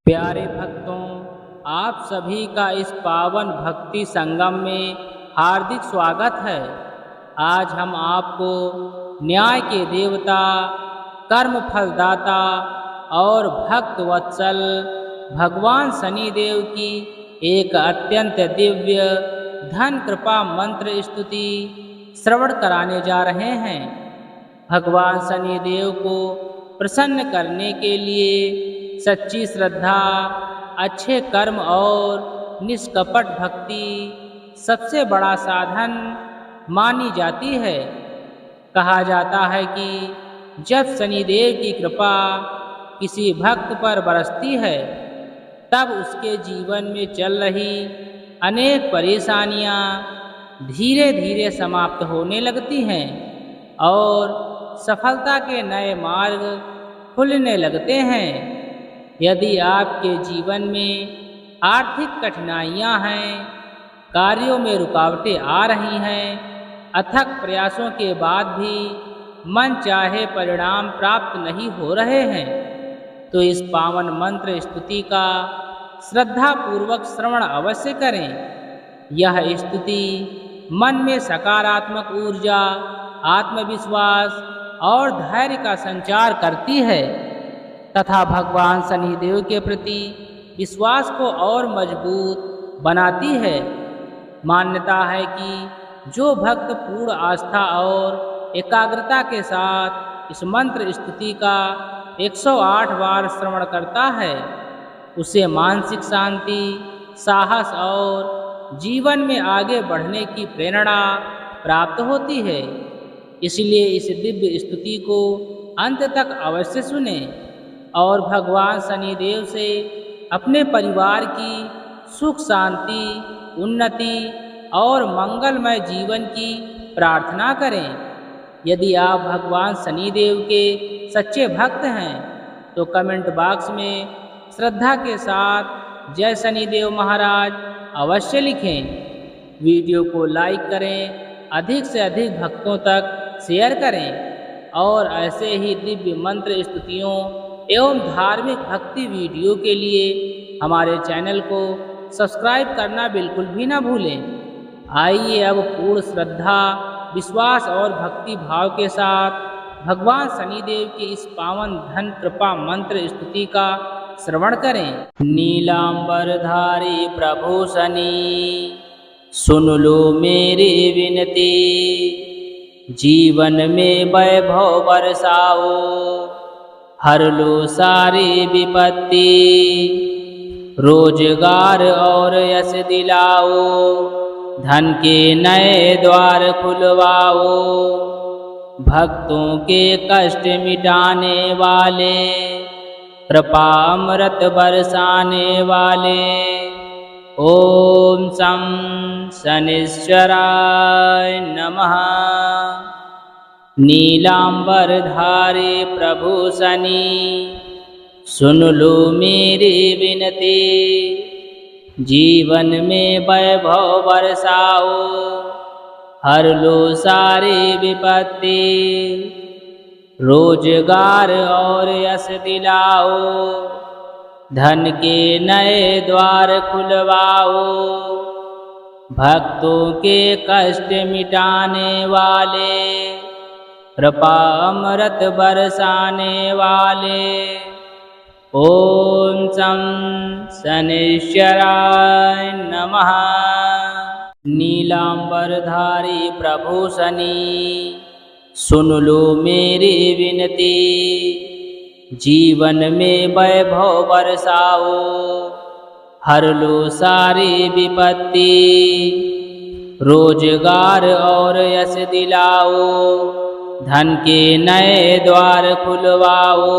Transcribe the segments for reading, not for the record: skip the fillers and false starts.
प्यारे भक्तों, आप सभी का इस पावन भक्ति संगम में हार्दिक स्वागत है। आज हम आपको न्याय के देवता, कर्म फलदाता और भक्त वत्सल भगवान शनिदेव की एक अत्यंत दिव्य धन कृपा मंत्र स्तुति श्रवण कराने जा रहे हैं। भगवान शनिदेव को प्रसन्न करने के लिए सच्ची श्रद्धा, अच्छे कर्म और निष्कपट भक्ति सबसे बड़ा साधन मानी जाती है। कहा जाता है कि जब शनिदेव की कृपा किसी भक्त पर बरसती है, तब उसके जीवन में चल रही अनेक परेशानियां धीरे धीरे समाप्त होने लगती हैं और सफलता के नए मार्ग खुलने लगते हैं। यदि आपके जीवन में आर्थिक कठिनाइयां हैं, कार्यों में रुकावटें आ रही हैं, अथक प्रयासों के बाद भी मन चाहे परिणाम प्राप्त नहीं हो रहे हैं, तो इस पावन मंत्र स्तुति का श्रद्धापूर्वक श्रवण अवश्य करें। यह स्तुति मन में सकारात्मक ऊर्जा, आत्मविश्वास और धैर्य का संचार करती है तथा भगवान शनिदेव के प्रति विश्वास को और मजबूत बनाती है। मान्यता है कि जो भक्त पूर्ण आस्था और एकाग्रता के साथ इस मंत्र स्तुति का 108 बार श्रवण करता है, उसे मानसिक शांति, साहस और जीवन में आगे बढ़ने की प्रेरणा प्राप्त होती है। इसलिए इस दिव्य स्तुति को अंत तक अवश्य सुने और भगवान शनिदेव से अपने परिवार की सुख शांति, उन्नति और मंगलमय जीवन की प्रार्थना करें। यदि आप भगवान शनिदेव के सच्चे भक्त हैं तो कमेंट बॉक्स में श्रद्धा के साथ जय शनिदेव महाराज अवश्य लिखें। वीडियो को लाइक करें, अधिक से अधिक भक्तों तक शेयर करें और ऐसे ही दिव्य मंत्र स्तुतियों एवं धार्मिक भक्ति वीडियो के लिए हमारे चैनल को सब्सक्राइब करना बिल्कुल भी ना भूलें। आइए अब पूर्ण श्रद्धा, विश्वास और भक्ति भाव के साथ भगवान शनिदेव की इस पावन धन कृपा मंत्र स्तुति का श्रवण करें। नीलांबरधारी प्रभु शनि, सुन लो मेरी विनती, जीवन में वैभव बरसाओ, हर लो सारी विपत्ति, रोजगार और यश दिलाओ, धन के नए द्वार खुलवाओ, भक्तों के कष्ट मिटाने वाले, कृपा अमृत बरसाने वाले, ओम शं शनिश्चराय नमः। नीलांबरधारी प्रभु शनि, सुन लो मेरी विनती, जीवन में वैभव बरसाओ, हर लो सारी विपत्ति, रोजगार और यश दिलाओ, धन के नए द्वार खुलवाओ, भक्तों के कष्ट मिटाने वाले, कृपा अमृत बरसाने वाले, ओम शं शनिश्चराय नमः। नीलांबरधारी प्रभु शनि, सुन लो मेरी विनती, जीवन में वैभव बरसाओ, हर लो सारी विपत्ति, रोजगार और यश दिलाओ, धन के नए द्वार खुलवाओ,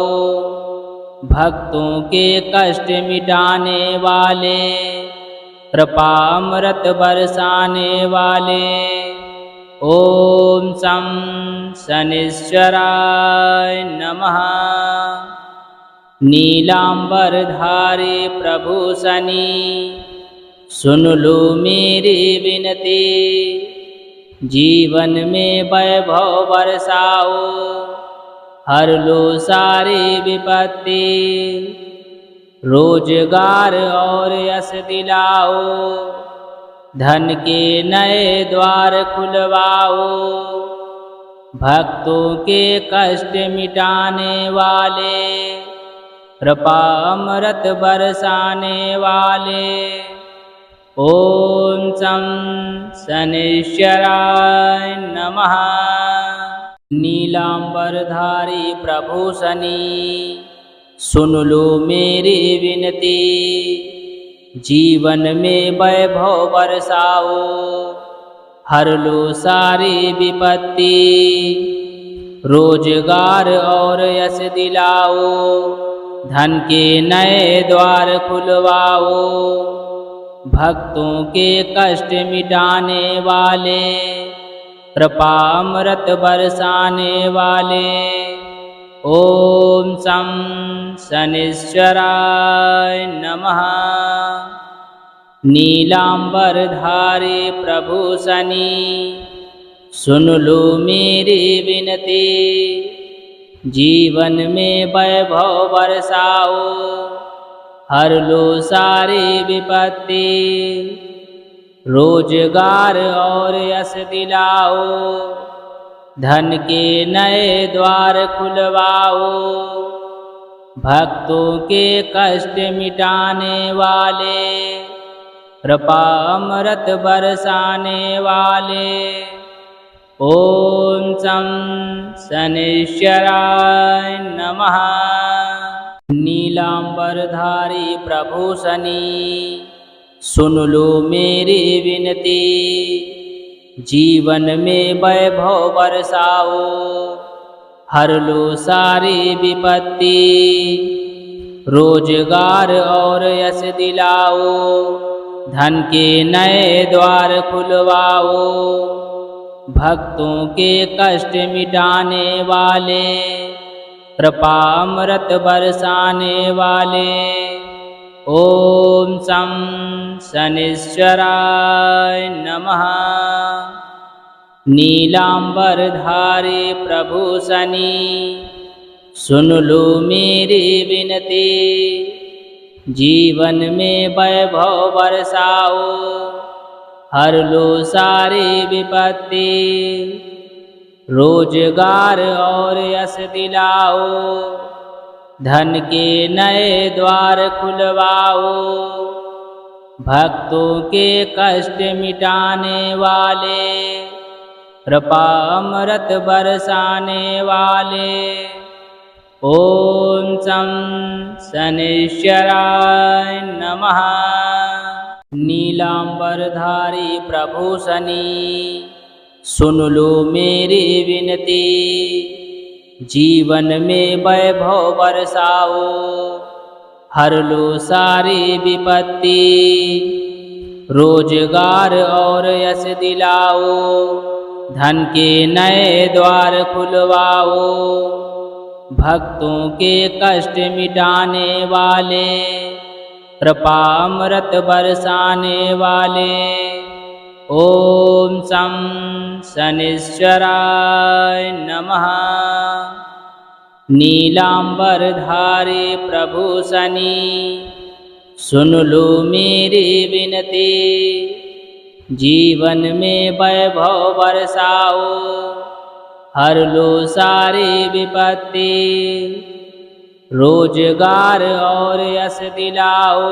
भक्तों के कष्ट मिटाने वाले, कृपा अमृत बरसाने वाले, ओम शं शनिश्चराय नमः। नीलांबरधारी प्रभु शनि, सुन लो मेरी विनती, जीवन में वैभव बरसाओ, हर लो सारी विपत्ति, रोजगार और यश दिलाओ, धन के नए द्वार खुलवाओ, भक्तों के कष्ट मिटाने वाले, कृपा अमृत बरसाने वाले। ओम शं शनैश्चराय नमः। नीलांबरधारी प्रभु शनि, सुन लो मेरी विनती, जीवन में वैभव बरसाओ, हर लो सारी विपत्ति, रोजगार और यश दिलाओ, धन के नए द्वार खुलवाओ, भक्तों के कष्ट मिटाने वाले, कृपा अमृत बरसाने वाले। ओम शं शनैश्चराय नमः। नीलांबरधारी प्रभु शनि, सुन लो मेरी विनती, जीवन में वैभव बरसाओ, हर लो सारी विपत्ति, रोजगार और यश दिलाओ, धन के नए द्वार खुलवाओ, भक्तों के कष्ट मिटाने वाले, कृपा अमृत बरसाने वाले। ओम शं शनैश्चराय नमः। नीलांबरधारी प्रभु शनि, सुन लो मेरी विनती, जीवन में वैभव बरसाओ, हर लो सारी विपत्ति, रोजगार और यश दिलाओ, धन के नए द्वार खुलवाओ, भक्तों के कष्ट मिटाने वाले, कृपा अमृत बरसाने वाले। ओम शं शनैश्चराय नमः। नीलांबरधारी प्रभु शनि, सुन लो मेरी विनती, जीवन में वैभव बरसाओ, हर लो सारी विपत्ति, रोजगार और यश दिलाओ, धन के नए द्वार खुलवाओ, भक्तों के कष्ट मिटाने वाले, कृपा अमृत बरसाने वाले। ओम शं शनैश्चराय नमः। नीलांबरधारी प्रभु शनि, सुन लो मेरी विनती, जीवन में वैभव बरसाओ, हर लो सारी विपत्ति, रोजगार और यश दिलाओ, धन के नए द्वार खुलवाओ, भक्तों के कष्ट मिटाने वाले, कृपा अमृत बरसाने वाले। ओम शं शनैश्चराय नमः। नीलांबरधारी प्रभु शनि, सुन लो मेरी विनती, जीवन में वैभव बरसाओ, हर लो सारी विपत्ति, रोजगार और यश दिलाओ,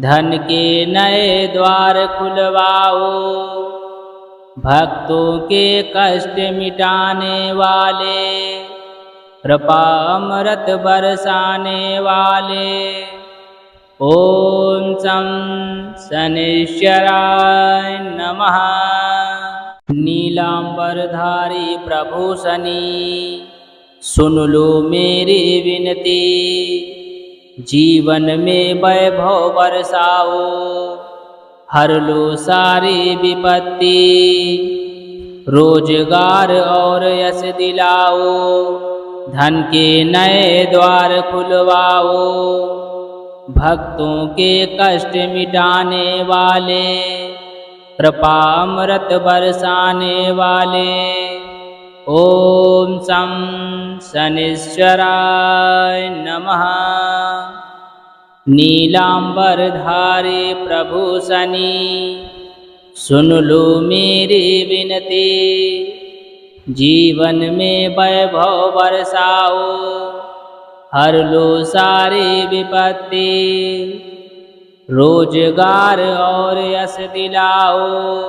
धन के नए द्वार खुलवाओ, भक्तों के कष्ट मिटाने वाले, कृपा अमृत बरसाने वाले। ओम शं शनैश्चराय नमः। नीलांबरधारी प्रभु शनि, सुन लो मेरी विनती, जीवन में वैभव बरसाओ, हर लो सारी विपत्ति, रोजगार और यश दिलाओ, धन के नए द्वार खुलवाओ, भक्तों के कष्ट मिटाने वाले, कृपा अमृत बरसाने वाले। ओम शं शनैश्चराय नमः। नीलांबरधारी प्रभु शनि, सुन लो मेरी विनती। जीवन में वैभव बरसाओ, हर लो सारी विपत्ति। रोजगार और यश दिलाओ,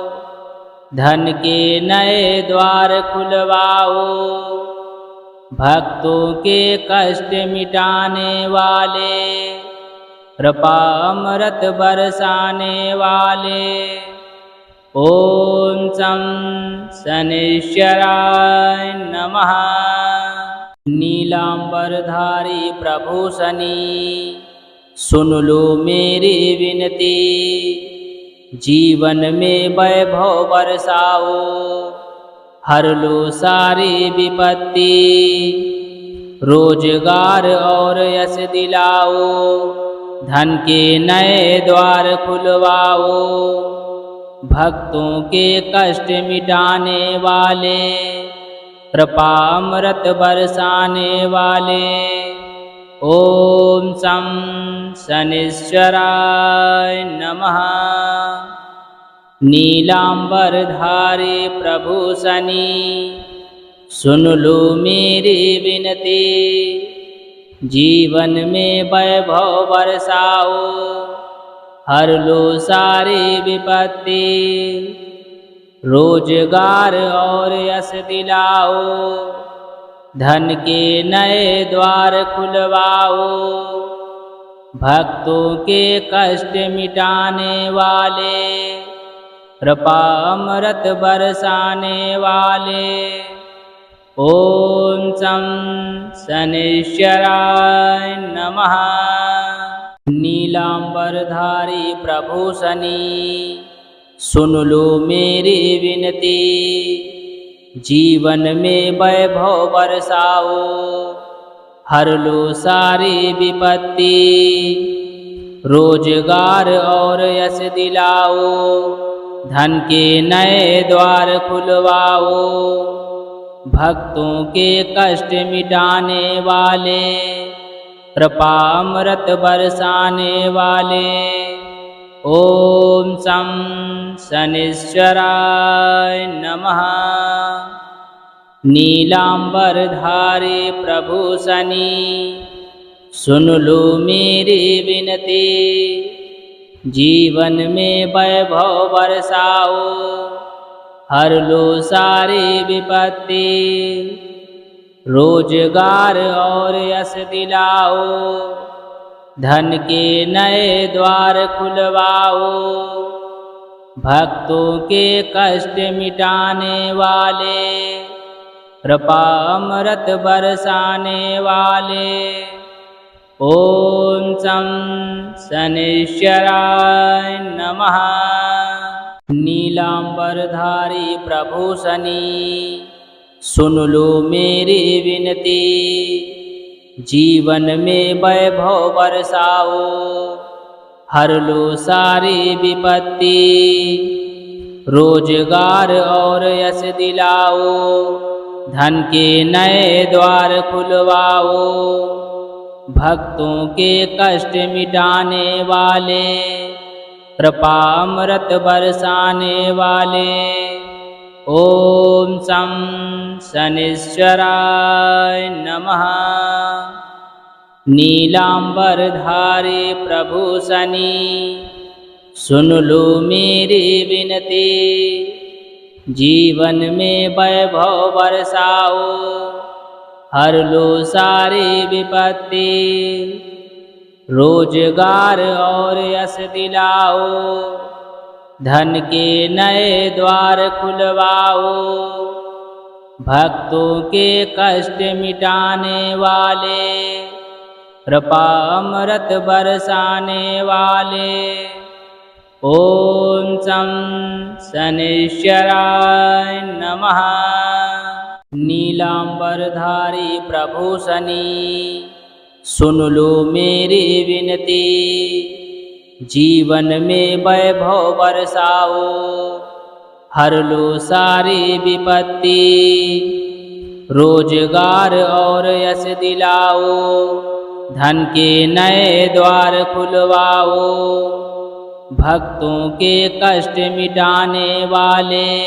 धन के नए द्वार खुलवाओ। भक्तों के कष्ट मिटाने वाले, कृपा अमृत बरसाने वाले। ओम शं शनैश्चराय नमः। नीलांबरधारी प्रभु शनि, सुन लो मेरी विनती। जीवन में वैभव बरसाओ, हर लो सारी विपत्ति। रोजगार और यश दिलाओ, धन के नए द्वार खुलवाओ। भक्तों के कष्ट मिटाने वाले, कृपा अमृत बरसाने वाले। ओम शं शनैश्चराय नमः। नीलांबरधारी प्रभु शनि, सुन लो मेरी विनती। जीवन में वैभव बरसाओ, हर लो सारी विपत्ति। रोजगार और यश दिलाओ, धन के नए द्वार खुलवाओ। भक्तों के कष्ट मिटाने वाले, कृपा अमृत बरसाने वाले। ओम शं शनैश्चराय नमः। नीलांबरधारी प्रभु शनि, सुन लो मेरी विनती। जीवन में वैभव बरसाओ, हर लो सारी विपत्ति। रोजगार और यश दिलाओ, धन के नए द्वार खुलवाओ। भक्तों के कष्ट मिटाने वाले, कृपा अमृत बरसाने वाले। ओम शं शनैश्चराय नमः। नीलांबरधारी प्रभु शनि, सुन लो मेरी विनती। जीवन में वैभव बरसाओ, हर लो सारी विपत्ति। रोजगार और यश दिलाओ, धन के नए द्वार खुलवाओ। भक्तों के कष्ट मिटाने वाले, कृपा अमृत बरसाने वाले। ओम शं शनैश्चराय नमः। नीलांबरधारी प्रभु शनि, सुन लो मेरी विनती। जीवन में वैभव बरसाओ, हर लो सारी विपत्ति। रोजगार और यश दिलाओ, धन के नए द्वार खुलवाओ। भक्तों के कष्ट मिटाने वाले, कृपा अमृत बरसाने वाले। ओम शं शनैश्चराय नमः। नीलांबरधारी प्रभु शनि, सुन लो मेरी विनती। जीवन में वैभव बरसाओ, हर लो सारी विपत्ति। रोजगार और यश दिलाओ, धन के नए द्वार खुलवाओ। भक्तों के कष्ट मिटाने वाले, कृपा अमृत बरसाने वाले। ओम शं शनैश्चराय नमः। नीलांबरधारी प्रभु शनि, सुन लो मेरी विनती। जीवन में वैभव बरसाओ, हर लो सारी विपत्ति। रोजगार और यश दिलाओ, धन के नए द्वार खुलवाओ, भक्तों के कष्ट मिटाने वाले,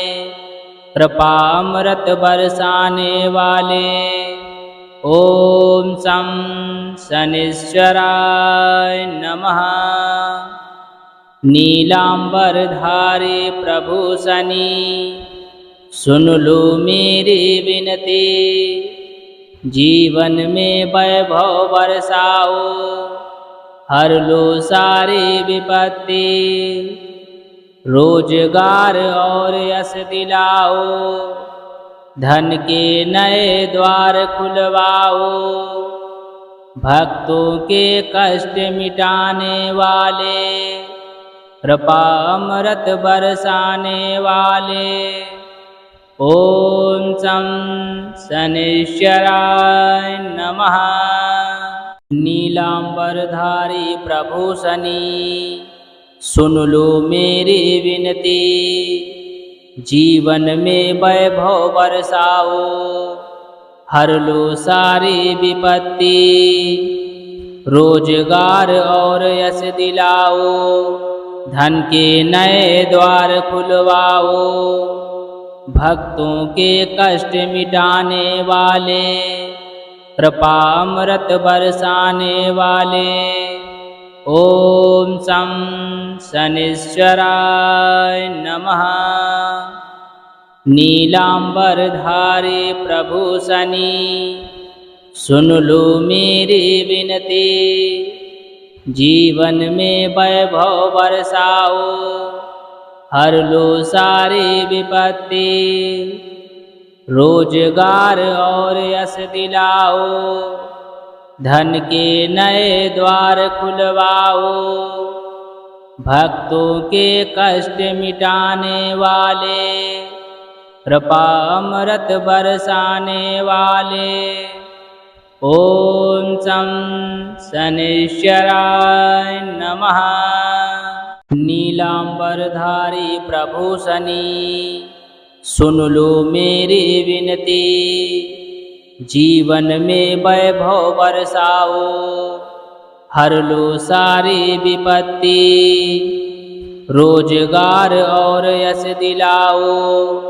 कृपा अमृत बरसाने वाले। ओम शं शनिश्चराय नमः। नीलांबरधारी प्रभु शनि, सुन लो मेरी विनती, जीवन में वैभव बरसाओ, हर लो सारी विपत्ति, रोजगार और यश दिलाओ, धन के नए द्वार खुलवाओ, भक्तों के कष्ट मिटाने वाले, कृपा अमृत बरसाने वाले। ओम शं शनिश्चराय नमः। नीलांबरधारी प्रभु शनि, सुन लो मेरी विनती, जीवन में वैभव बरसाओ, हर लो सारी विपत्ति, रोजगार और यश दिलाओ, धन के नए द्वार खुलवाओ, भक्तों के कष्ट मिटाने वाले, कृपा अमृत बरसाने वाले। ओम शं शनिश्चराय नमः। नीलांबरधारी प्रभु शनि, सुन लो मेरी विनती, जीवन में वैभव बरसाओ, हर लो सारी विपत्ति, रोजगार और यश दिलाओ, धन के नए द्वार खुलवाओ, भक्तों के कष्ट मिटाने वाले, कृपा अमृत बरसाने वाले। ओम शं शनिश्चराय नमः। नीलांबरधारी प्रभु शनि, सुन लो मेरी विनती, जीवन में वैभव बरसाओ, हर लो सारी विपत्ति, रोजगार और यश दिलाओ,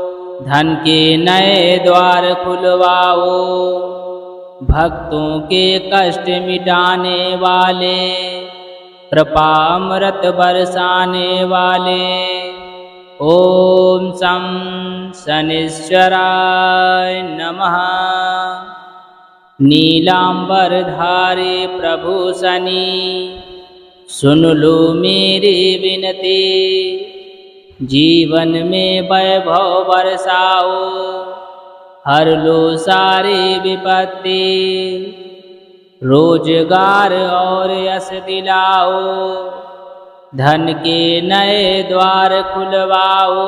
धन के नए द्वार खुलवाओ, भक्तों के कष्ट मिटाने वाले, कृपा अमृत बरसाने वाले। ओम शं शनिश्चराय नमः। नीलांबरधारी प्रभु शनि, सुन लो मेरी विनती, जीवन में वैभव बरसाओ, हर लो सारी विपत्ति, रोजगार और यश दिलाओ, धन के नए द्वार खुलवाओ,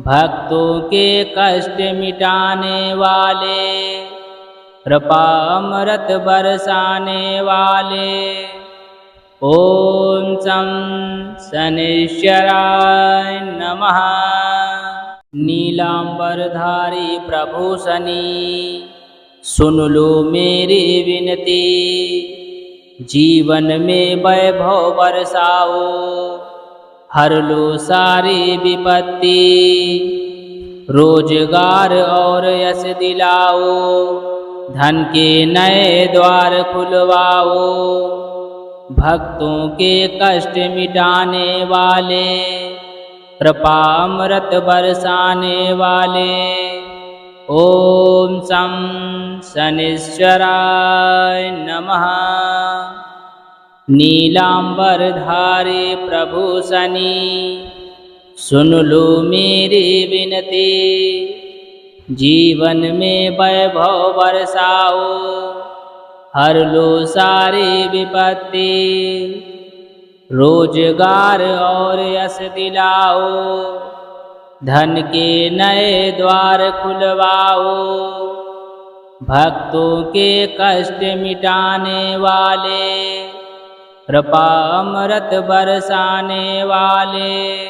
भक्तों के कष्ट मिटाने वाले, कृपा अमृत बरसाने वाले। ओम शं शनिश्चराय नमः। नीलांबरधारी प्रभु शनि, सुन लो मेरी विनती, जीवन में वैभव बरसाओ, हर लो सारी विपत्ति, रोजगार और यश दिलाओ, धन के नए द्वार खुलवाओ, भक्तों के कष्ट मिटाने वाले, कृपा अमृत बरसाने वाले। ओम शं शनिश्चराय नमः। नीलांबरधारी प्रभु शनि, सुन लो मेरी विनती, जीवन में वैभव बरसाओ, हर लो सारी विपत्ति, रोजगार और यश दिलाओ, धन के नए द्वार खुलवाओ, भक्तों के कष्ट मिटाने वाले, कृपा अमृत बरसाने वाले।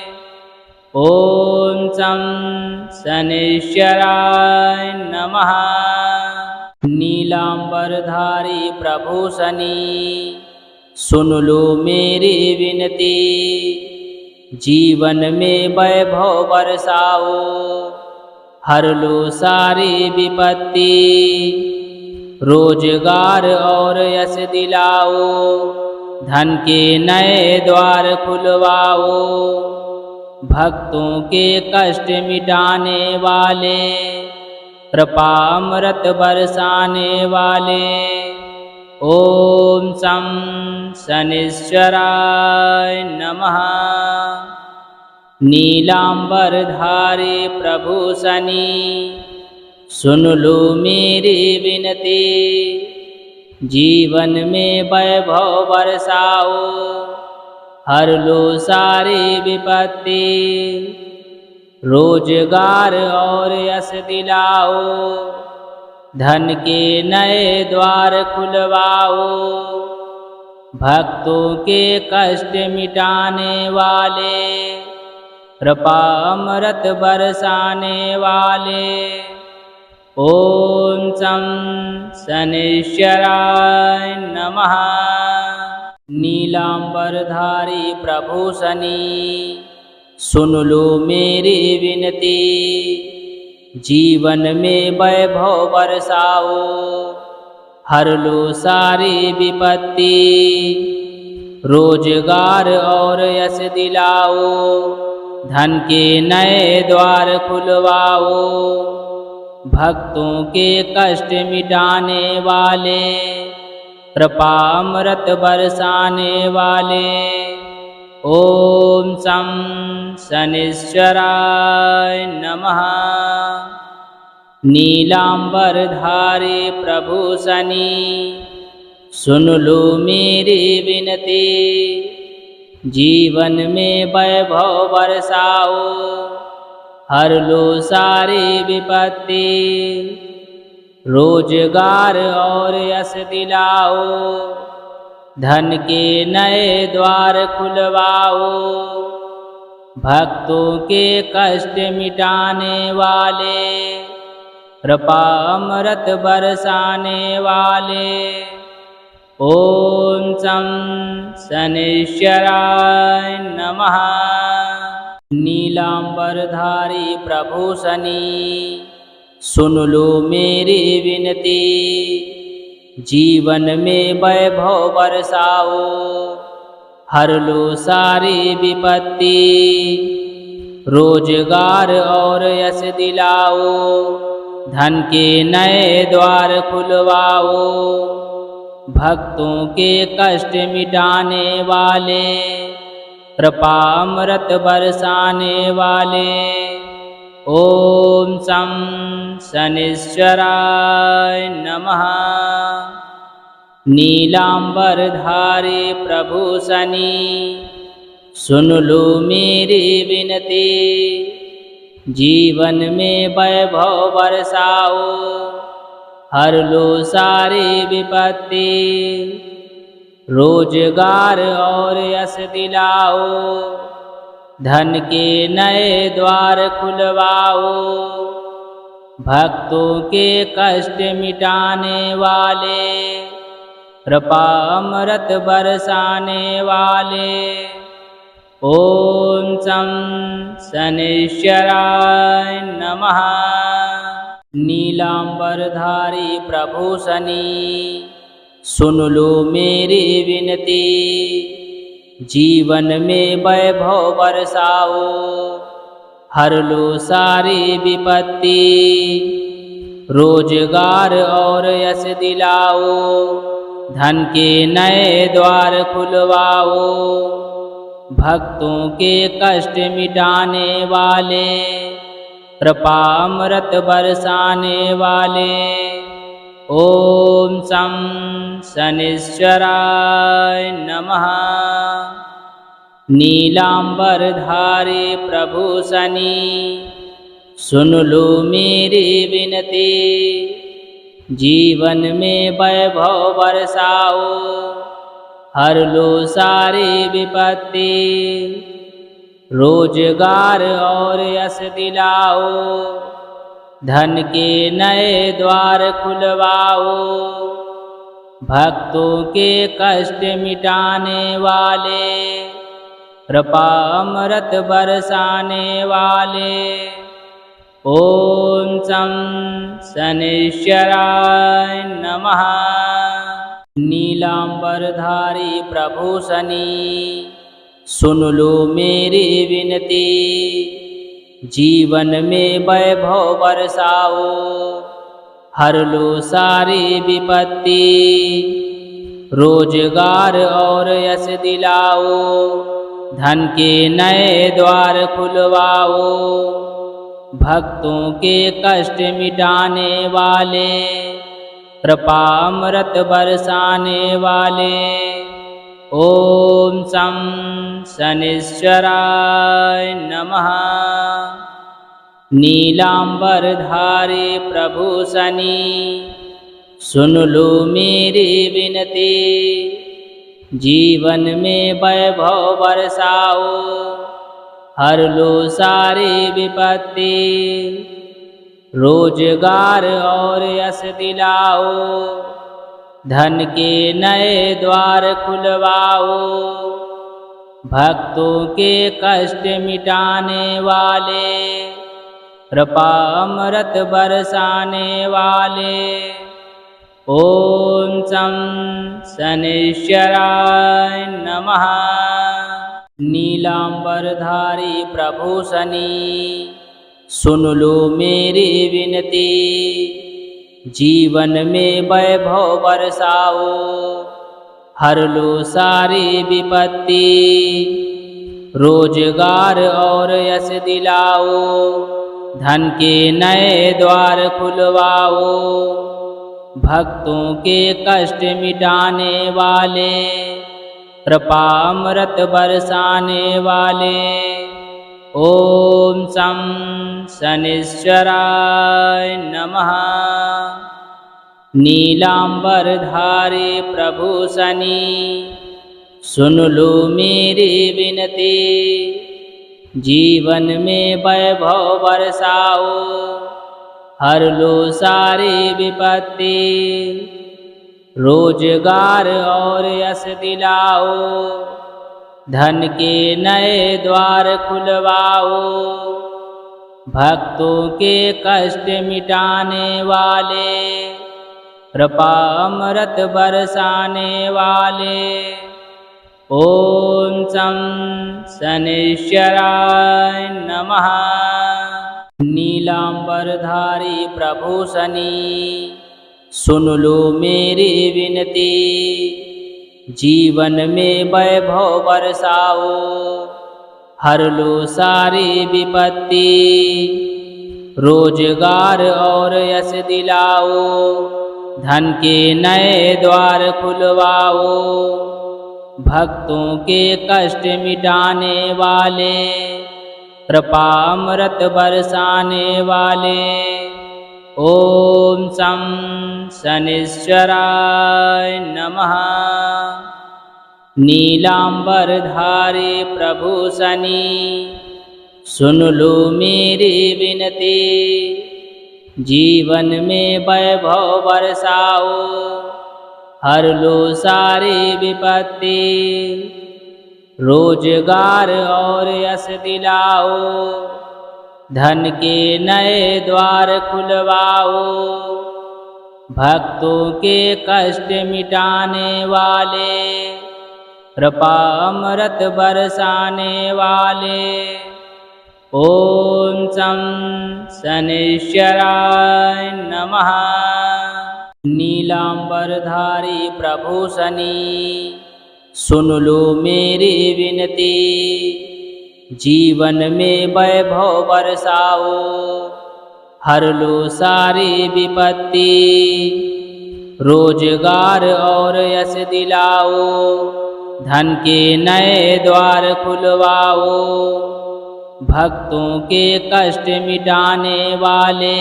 ओम शं शनिश्चराय नमः। नीलांबरधारी प्रभु शनि सुन लो मेरी विनती, जीवन में वैभव बरसाओ, हर लो सारी विपत्ति, रोजगार और यश दिलाओ, धन के नए द्वार खुलवाओ, भक्तों के कष्ट मिटाने वाले, कृपा अमृत बरसाने वाले। ओम शं शनिश्चराय नमः। नीलांबरधारी प्रभु शनि सुन लो मेरी विनती, जीवन में वैभव बरसाओ, हर लो सारी विपत्ति, रोजगार और यश दिलाओ, धन के नए द्वार खुलवाओ, भक्तों के कष्ट मिटाने वाले, कृपा अमृत बरसाने वाले। ओम शं शनिश्चराय नमः। नीलांबरधारी प्रभु शनि सुन लो मेरी विनती, जीवन में वैभव बरसाओ, हर लो सारी विपत्ति, रोजगार और यश दिलाओ, धन के नए द्वार खुलवाओ, भक्तों के कष्ट मिटाने वाले, कृपा अमृत बरसाने वाले। ओम शं शनिश्चराय नमः। नीलांबरधारी प्रभु शनि सुन लो मेरी विनती, जीवन में वैभव बरसाओ, हर लो सारी विपत्ति, रोजगार और यश दिलाओ, धन के नए द्वार खुलवाओ, भक्तों के कष्ट मिटाने वाले, कृपा अमृत बरसाने वाले। ओम शं शनिश्चराय नमः। नीलांबरधारी प्रभु शनि सुन लो मेरी विनती, जीवन में वैभव बरसाओ, हर लो सारी विपत्ति, रोजगार और यश दिलाओ, धन के नए द्वार खुलवाओ, भक्तों के कष्ट मिटाने वाले, कृपा अमृत बरसाने वाले। ओम शं शनिश्चराय नमः। नीलांबरधारी प्रभु शनि सुन लो मेरी विनती, जीवन में वैभव बरसाओ, हर लो सारी विपत्ति, रोजगार और यश दिलाओ, धन के नए द्वार खुलवाओ, भक्तों के कष्ट मिटाने वाले, कृपा अमृत बरसाने वाले। ओम शं शनिश्चराय नमः। नीलांबरधारी प्रभु शनि सुन लो मेरी विनती, जीवन में वैभव बरसाओ, हर लो सारी विपत्ति, रोजगार और यश दिलाओ, धन के नए द्वार खुलवाओ, भक्तों के कष्ट मिटाने वाले, कृपा अमृत बरसाने वाले। ओम शं शनिश्चराय नमः। नीलांबरधारी प्रभु शनि सुन लो मेरी विनती, जीवन में वैभव बरसाओ, हर लो सारी विपत्ति, रोजगार और यश दिलाओ, धन के नए द्वार खुलवाओ, भक्तों के कष्ट मिटाने वाले, कृपा अमृत बरसाने वाले। ओम शं शनैश्चराय नमः। नीलांबरधारी प्रभु शनि, सुन लो मेरी विनती, जीवन में वैभव बरसाओ, हर लो सारी विपत्ति, रोजगार और यश दिलाओ, धन के नए द्वार खुलवाओ, भक्तों के कष्ट मिटाने वाले, कृपा अमृत बरसाने वाले। ओम शं शनैश्चराय नमः। नीलांबरधारी प्रभु शनि, सुन लो मेरी विनती, जीवन में वैभव बरसाओ, हर लो सारी विपत्ति, रोजगार और यश दिलाओ, धन के नए द्वार खुलवाओ, भक्तों के कष्ट मिटाने वाले, कृपा अमृत बरसाने वाले। ओम शं शनैश्चराय नमः। नीलांबरधारी प्रभु शनि, सुन लो मेरी विनती, जीवन में वैभव बरसाओ, हर लो सारी विपत्ति, रोजगार और यश दिलाओ, धन के नए द्वार खुलवाओ, भक्तों के कष्ट मिटाने वाले, कृपा अमृत बरसाने वाले। ओम शं शनैश्चराय नमः। नीलांबरधारी प्रभु शनि, सुन लो मेरी विनती, जीवन में वैभव बरसाओ, हर लो सारी विपत्ति, रोजगार और यश दिलाओ, धन के नए द्वार खुलवाओ, भक्तों के कष्ट मिटाने वाले, कृपा अमृत बरसाने वाले। ओम शं शनैश्चराय नमः। नीलांबरधारी प्रभु शनि, सुन लो मेरी विनती, जीवन में वैभव बरसाओ, हर लो सारी विपत्ति, रोजगार और यश दिलाओ, धन के नए द्वार खुलवाओ, भक्तों के कष्ट मिटाने वाले, कृपा अमृत बरसाने वाले। ओम शं शनैश्चराय नमः। नीलांबरधारी प्रभु शनि, सुन लो मेरी विनती, जीवन में वैभव बरसाओ, हर लो सारी विपत्ति, रोजगार और यश दिलाओ, धन के नए द्वार खुलवाओ, भक्तों के कष्ट मिटाने वाले, कृपा अमृत बरसाने वाले। ओम शं शनैश्चराय नमः। नीलांबरधारी प्रभु शनि, सुन लो मेरी विनती, जीवन में वैभव बरसाओ, हर लो सारी विपत्ति, रोजगार और यश दिलाओ, धन के नए द्वार खुलवाओ, भक्तों के कष्ट मिटाने वाले,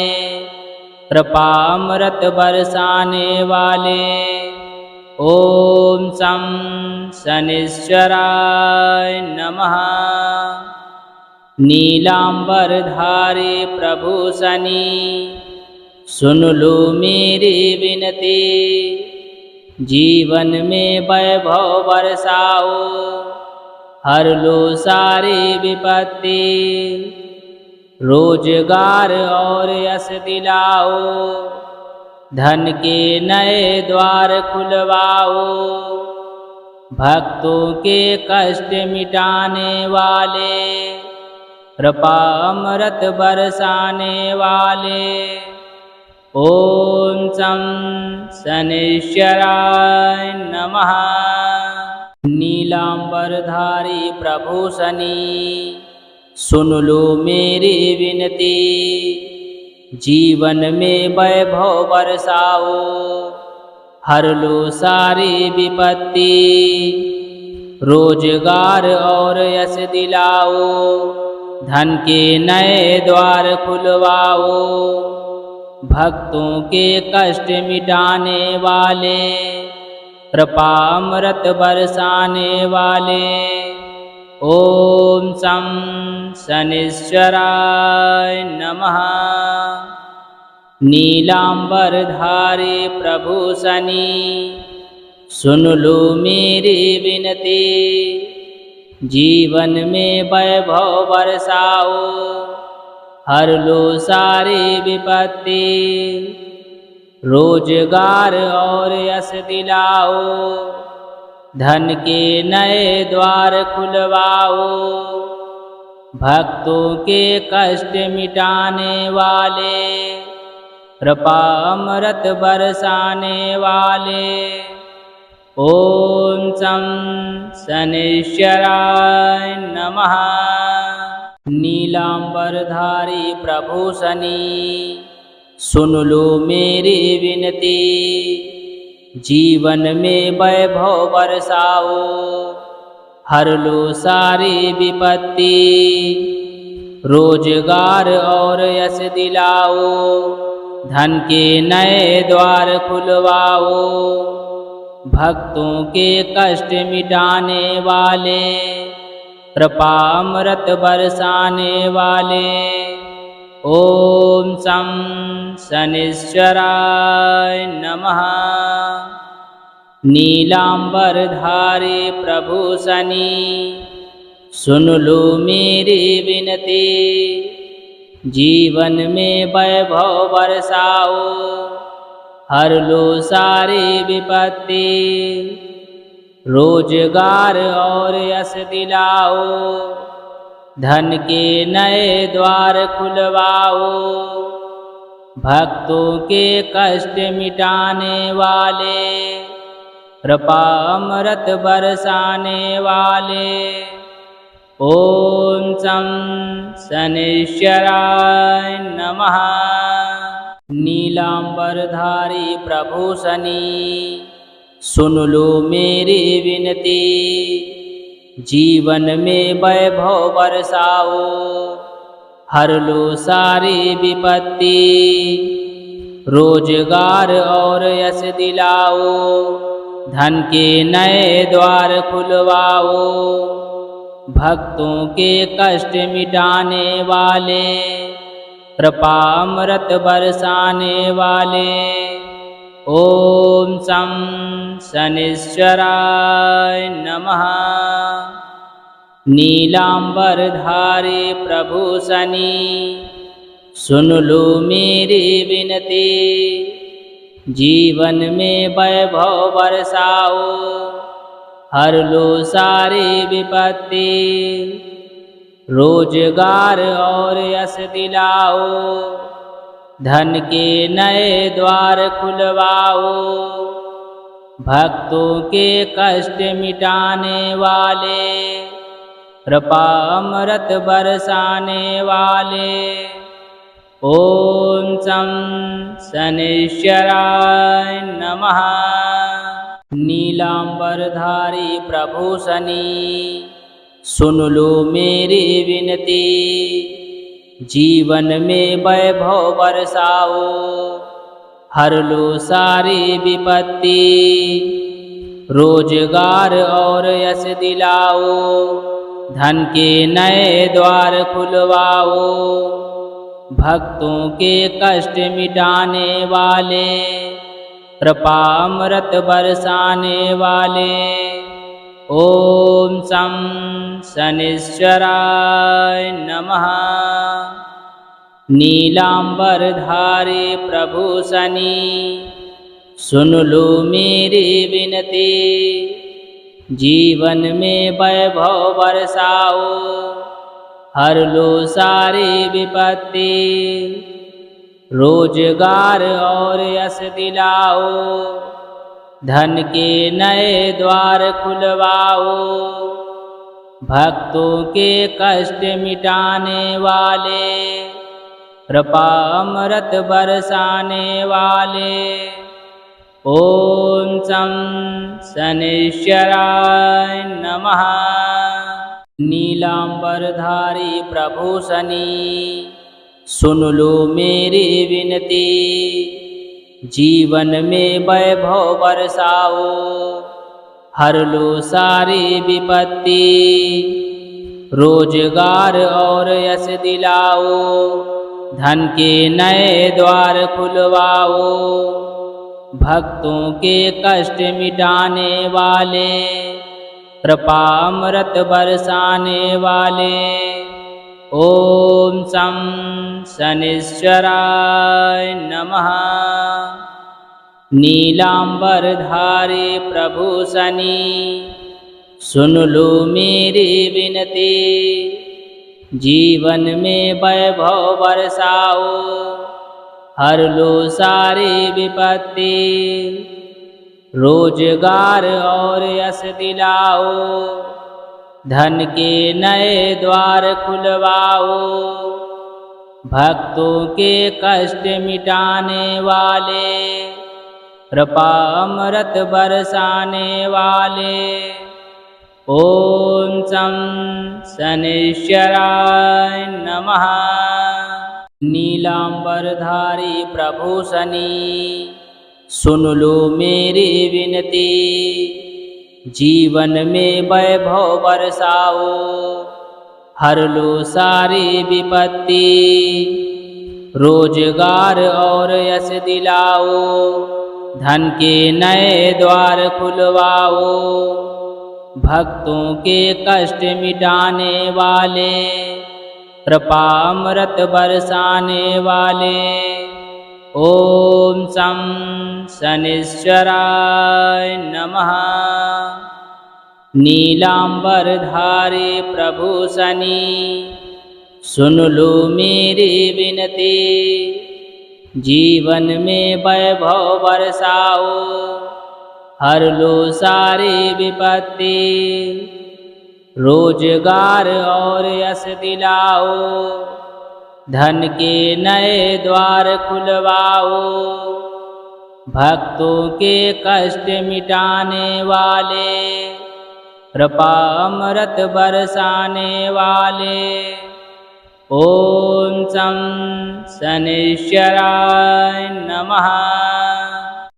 कृपा अमृत बरसाने वाले। ओम शं शनैश्चराय नमः। नीलांबरधारी प्रभु शनि, सुन लो मेरी विनती। जीवन में वैभव बरसाओ, हर लो सारी विपत्ति। रोजगार और यश दिलाओ, धन के नए द्वार खुलवाओ। भक्तों के कष्ट मिटाने वाले, कृपा अमृत बरसाने वाले। ओम शं शनैश्चराय नमः। नीलांबरधारी प्रभु शनि, सुन लो मेरी विनती। जीवन में वैभव बरसाओ, हर लो सारी विपत्ति। रोजगार और यश दिलाओ, धन के नए द्वार खुलवाओ। भक्तों के कष्ट मिटाने वाले, कृपा अमृत बरसाने वाले। ओम शं शनैश्चराय नमः। नीलांबरधारी प्रभु शनि, सुन लो मेरी विनती। जीवन में वैभव बरसाओ, हर लो सारी विपत्ति। रोजगार और यश दिलाओ, धन के नए द्वार खुलवाओ। भक्तों के कष्ट मिटाने वाले, कृपा अमृत बरसाने वाले। ओम शं शनैश्चराय नमः। नीलांबरधारी प्रभु शनि, सुन लो मेरी विनती। जीवन में वैभव बरसाओ, हर लो सारी विपत्ति। रोजगार और यश दिलाओ, धन के नए द्वार खुलवाओ। भक्तों के कष्ट मिटाने वाले, कृपा अमृत बरसाने वाले। ओम शं शनैश्चराय नमः। नीलांबरधारी प्रभु शनि, सुन लो मेरी विनती। जीवन में वैभव बरसाओ, हर लो सारी विपत्ति। रोजगार और यश दिलाओ, धन के नए द्वार खुलवाओ। भक्तों के कष्ट मिटाने वाले, कृपा अमृत बरसाने वाले। ओम शं शनैश्चराय नमः। नीलांबरधारी प्रभु शनि, सुन लो मेरी विनती। जीवन में वैभव बरसाओ, हर लो सारी विपत्ति। रोजगार और यश दिलाओ, धन के नए द्वार खुलवाओ। भक्तों के कष्ट मिटाने वाले, कृपा अमृत बरसाने वाले। ओम शं शनैश्चराय नमः। नीलांबरधारी प्रभु शनि, सुन लो मेरी विनती। जीवन में वैभव बरसाओ, हर लो सारी विपत्ति। रोजगार और यश दिलाओ, धन के नए द्वार खुलवाओ। भक्तों के कष्ट मिटाने वाले, कृपा अमृत बरसाने वाले। ओम शं शनैश्चराय नमः। नीलांबरधारी प्रभु शनि, सुन लो मेरी विनती। जीवन में वैभव बरसाओ, हर लो सारी विपत्ति। रोजगार और यश दिलाओ, धन के नए द्वार खुलवाओ, भक्तों के कष्ट मिटाने वाले, कृपा अमृत बरसाने वाले। ओम शं शनिश्चराय नमः। नीलांबरधारी प्रभु शनि, सुन लो मेरी विनती, जीवन में वैभव बरसाओ, हर लो सारी विपत्ति, रोजगार और यश दिलाओ, धन के नए द्वार खुलवाओ, भक्तों के कष्ट मिटाने वाले, कृपा अमृत बरसाने वाले। ओम शं शनिश्चराय नमः। नीलांबरधारी प्रभु शनि, सुन लो मेरी विनती, जीवन में वैभव बरसाओ, हर लो सारी विपत्ति, रोजगार और यश दिलाओ, धन के नए द्वार खुलवाओ, भक्तों के कष्ट मिटाने वाले, कृपा अमृत बरसाने वाले। ओम शं शनिश्चराय नमः। नीलांबरधारी प्रभु शनि, सुन लो मेरी विनती, जीवन में वैभव बरसाओ, हर लो सारी विपत्ति, रोजगार और यश दिलाओ, धन के नए द्वार खुलवाओ, भक्तों के कष्ट मिटाने वाले, कृपा अमृत बरसाने वाले। ओम शं शनिश्चराय नमः। नीलांबरधारी प्रभु शनि, सुन लो मेरी विनती, जीवन में वैभव बरसाओ, हर लो सारी विपत्ति, रोजगार और यश दिलाओ, धन के नए द्वार खुलवाओ, भक्तों के कष्ट मिटाने वाले, कृपा अमृत बरसाने वाले। ओम शं शनिश्चराय नमः। नीलांबरधारी प्रभु शनि, सुन लो मेरी विनती, जीवन में वैभव बरसाओ, हर लो सारी विपत्ति, रोजगार और यश दिलाओ, धन के नए द्वार खुलवाओ, भक्तों के कष्ट मिटाने वाले, कृपा अमृत बरसाने वाले। ओम शं शनिश्चराय नमः।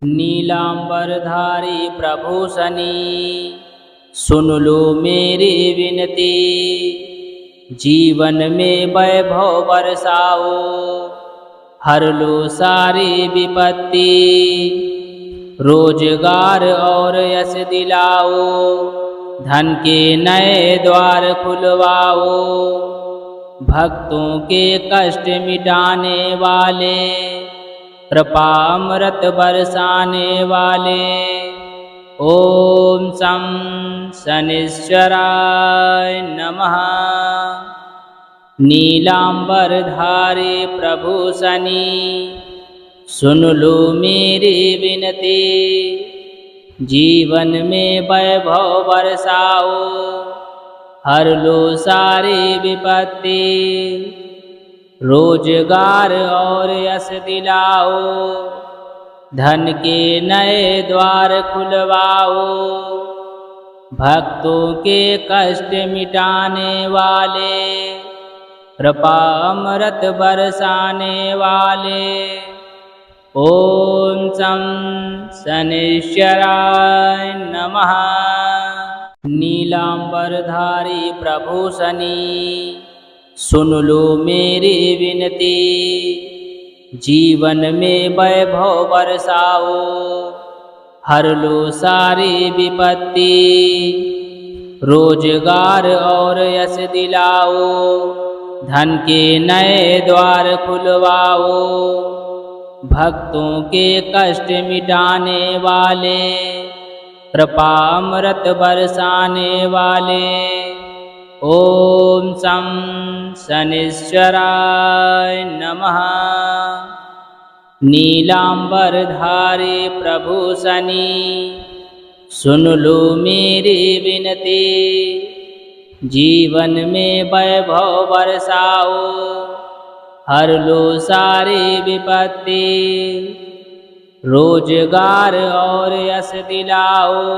नीलांबरधारी प्रभु शनि, सुन लो मेरी विनती, जीवन में वैभव बरसाओ, हर लो सारी विपत्ति, रोजगार और यश दिलाओ, धन के नए द्वार खुलवाओ, भक्तों के कष्ट मिटाने वाले, कृपा अमृत बरसाने वाले। ओम शं शनिश्चराय नमः। नीलांबरधारी प्रभु शनि, सुन लो मेरी विनती, जीवन में वैभव बरसाओ, हर लो सारी विपत्ति, रोजगार और यश दिलाओ, धन के नए द्वार खुलवाओ, भक्तों के कष्ट मिटाने वाले, कृपा अमृत बरसाने वाले। ओम शं शनिश्चराय नमः। नीलांबरधारी प्रभु शनि सुन लो मेरी विनती, जीवन में वैभव बरसाओ, हर लो सारी विपत्ति, रोजगार और यश दिलाओ, धन के नए द्वार खुलवाओ, भक्तों के कष्ट मिटाने वाले, कृपा अमृत बरसाने वाले। ओम शं शनिश्चराय नमः। नीलांबरधारी प्रभु शनि सुन लो मेरी विनती, जीवन में वैभव बरसाओ, हर लो सारी विपत्ति, रोजगार और यश दिलाओ,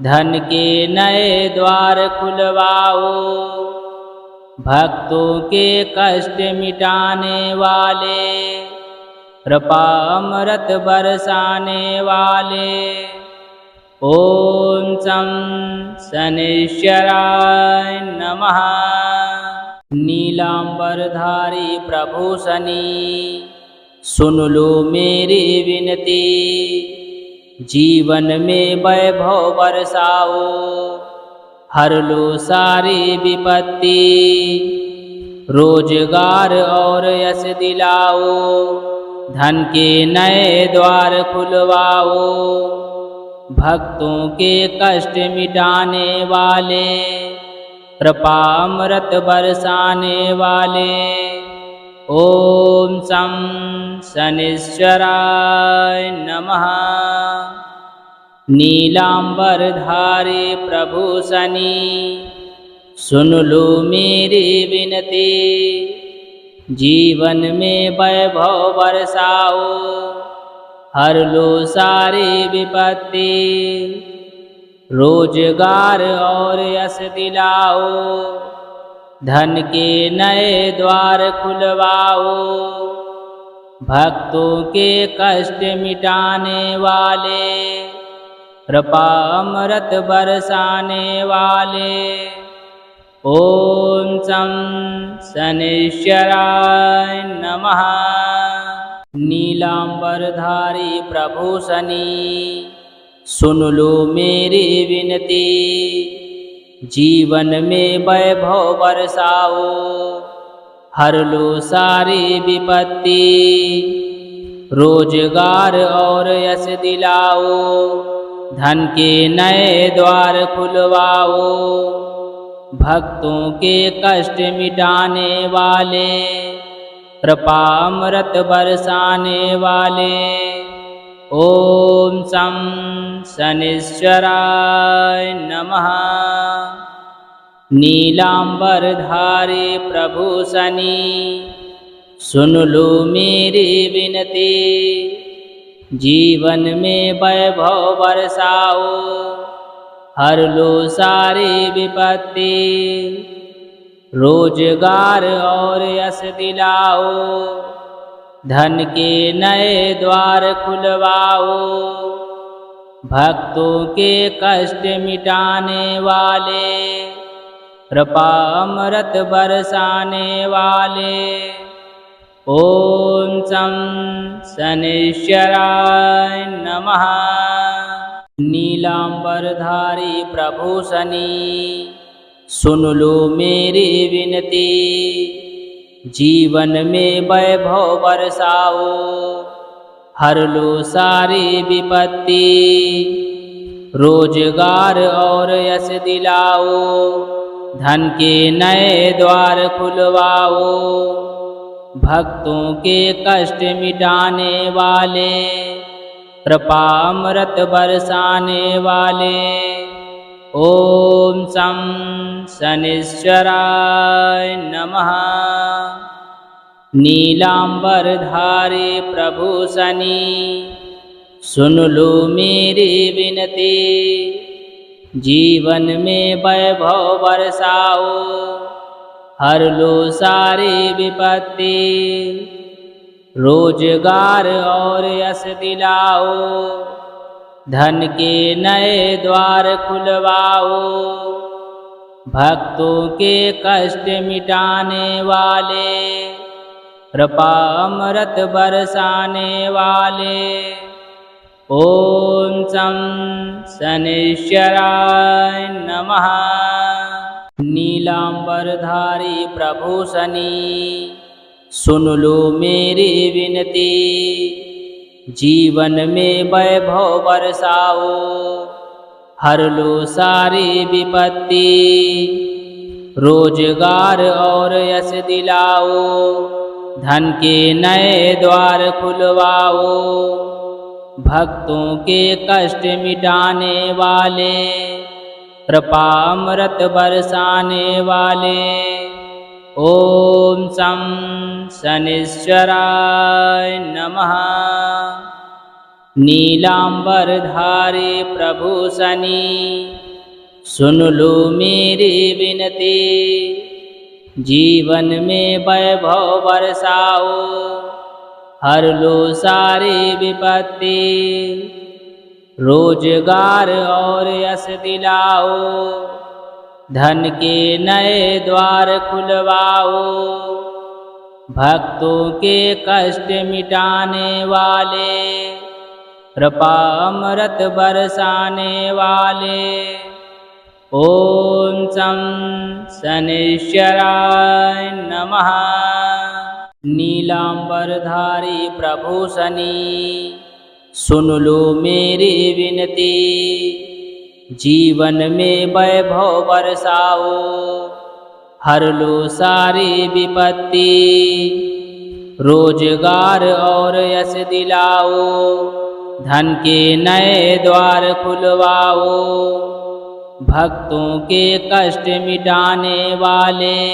धन के नए द्वार खुलवाओ, भक्तों के कष्ट मिटाने वाले, कृपा अमृत बरसाने वाले। ओम शं शनिश्चराय नमः। नीलांबरधारी प्रभु शनि सुन लो मेरी विनती, जीवन में वैभव बरसाओ, हर लो सारी विपत्ति, रोजगार और यश दिलाओ, धन के नए द्वार खुलवाओ, भक्तों के कष्ट मिटाने वाले, कृपा अमृत बरसाने वाले। ओम शं शनिश्चराय नमः। नीलांबरधारी प्रभु शनि सुन लो मेरी विनती, जीवन में वैभव बरसाओ, हर लो सारी विपत्ति, रोजगार और यश दिलाओ, धन के नए द्वार खुलवाओ, भक्तों के कष्ट मिटाने वाले, कृपा अमृत बरसाने वाले। ओम शं शनिश्चराय नमः। नीलांबरधारी प्रभु शनि सुन लो मेरी विनती, जीवन में वैभव बरसाओ, हर लो सारी विपत्ति, रोजगार और यश दिलाओ, धन के नए द्वार खुलवाओ, भक्तों के कष्ट मिटाने वाले, कृपा अमृत बरसाने वाले। ओम शं शनिश्चराय नमः। नीलांबरधारी प्रभु शनि सुन लो मेरी विनती, जीवन में वैभव बरसाओ, हर लो सारी विपत्ति, रोजगार और यश दिलाओ, धन के नए द्वार खुलवाओ, भक्तों के कष्ट मिटाने वाले, कृपा अमृत बरसाने वाले। ओम शं शनिश्चराय नमः। नीलांबरधारी प्रभु शनि सुन लो मेरी विनती, जीवन में वैभव बरसाओ, हर लो सारी विपत्ति, रोजगार और यश दिलाओ, धन के नए द्वार खुलवाओ, भक्तों के कष्ट मिटाने वाले, कृपा अमृत बरसाने वाले। ओम शं शनिश्चराय नमः। नीलांबरधारी प्रभु शनि सुन लो मेरी विनती, जीवन में वैभव बरसाओ, हर लो सारी विपत्ति, रोजगार और यश दिलाओ, धन के नए द्वार खुलवाओ, भक्तों के कष्ट मिटाने वाले, कृपा अमृत बरसाने वाले। ओम शं शनैश्चराय नमः। नीलांबरधारी प्रभु शनि, सुन लो मेरी विनती, जीवन में वैभव बरसाओ, हर लो सारी विपत्ति, रोजगार और यश दिलाओ, धन के नए द्वार खुलवाओ, भक्तों के कष्ट मिटाने वाले, कृपा अमृत बरसाने वाले। ओम शं शनैश्चराय नमः। नीलांबरधारी प्रभु शनि, सुन लो मेरी विनती, जीवन में वैभव बरसाओ, हर लो सारी विपत्ति, रोजगार और यश दिलाओ, धन के नए द्वार खुलवाओ, भक्तों के कष्ट मिटाने वाले, कृपा अमृत बरसाने वाले। ओम शं शनैश्चराय नमः। नीलांबरधारी प्रभु शनि, सुन लो मेरी विनती, जीवन में वैभव बरसाओ, हर लो सारी विपत्ति, रोजगार और यश दिलाओ, धन के नए द्वार खुलवाओ, भक्तों के कष्ट मिटाने वाले,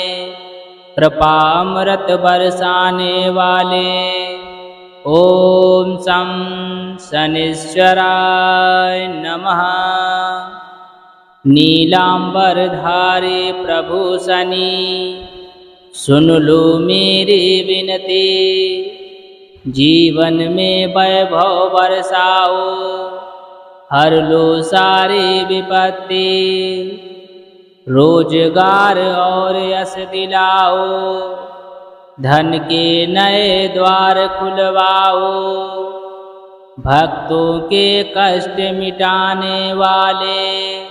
कृपा अमृत बरसाने वाले। ओम शं शनैश्चराय नमः। नीलांबरधारी प्रभु शनि, सुन लो मेरी विनती, जीवन में वैभव बरसाओ, हर लो सारी विपत्ति, रोजगार और यश दिलाओ, धन के नए द्वार खुलवाओ, भक्तों के कष्ट मिटाने वाले,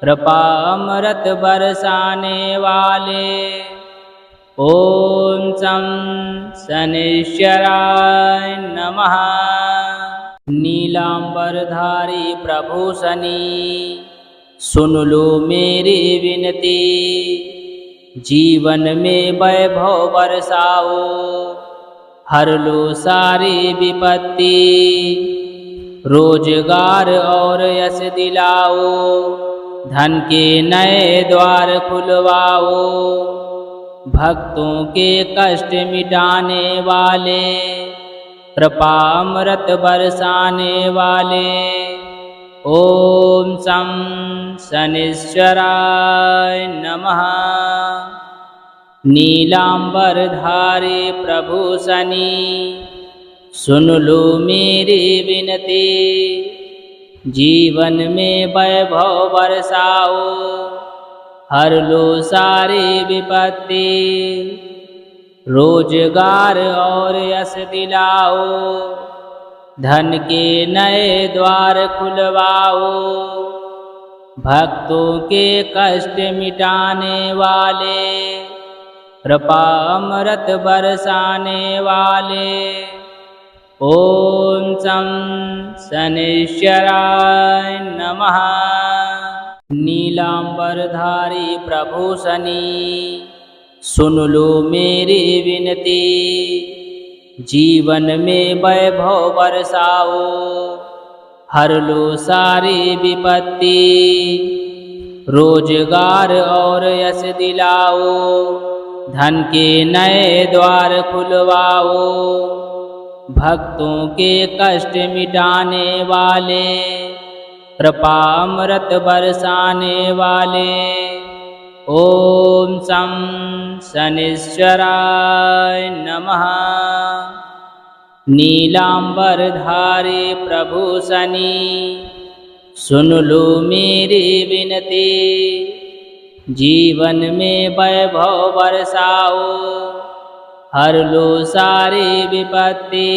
कृपा अमृत बरसाने वाले। ओम शं शनैश्चराय नमः। नीलांबरधारी प्रभु शनि, सुन लो मेरी विनती, जीवन में वैभव बरसाओ, हर लो सारी विपत्ति, रोजगार और यश दिलाओ, धन के नए द्वार खुलवाओ, भक्तों के कष्ट मिटाने वाले, कृपा अमृत बरसाने वाले। ओम शं शनैश्चराय नमः। नीलांबरधारी प्रभु शनि, सुन लो मेरी विनती, जीवन में वैभव बरसाओ, हर लो सारी विपत्ति, रोजगार और यश दिलाओ, धन के नए द्वार खुलवाओ, भक्तों के कष्ट मिटाने वाले, कृपा अमृत बरसाने वाले। ओम शं शनैश्चराय नमः। नीलांबरधारी प्रभु शनि, सुन लो मेरी विनती, जीवन में वैभव बरसाओ, हर लो सारी विपत्ति, रोजगार और यश दिलाओ, धन के नए द्वार खुलवाओ, भक्तों के कष्ट मिटाने वाले, कृपा अमृत बरसाने वाले। ओम शं शनैश्चराय नमः। नीलांबरधारी प्रभु शनि सुन लो मेरी विनती, जीवन में वैभव बरसाओ, हर लो सारी विपत्ति,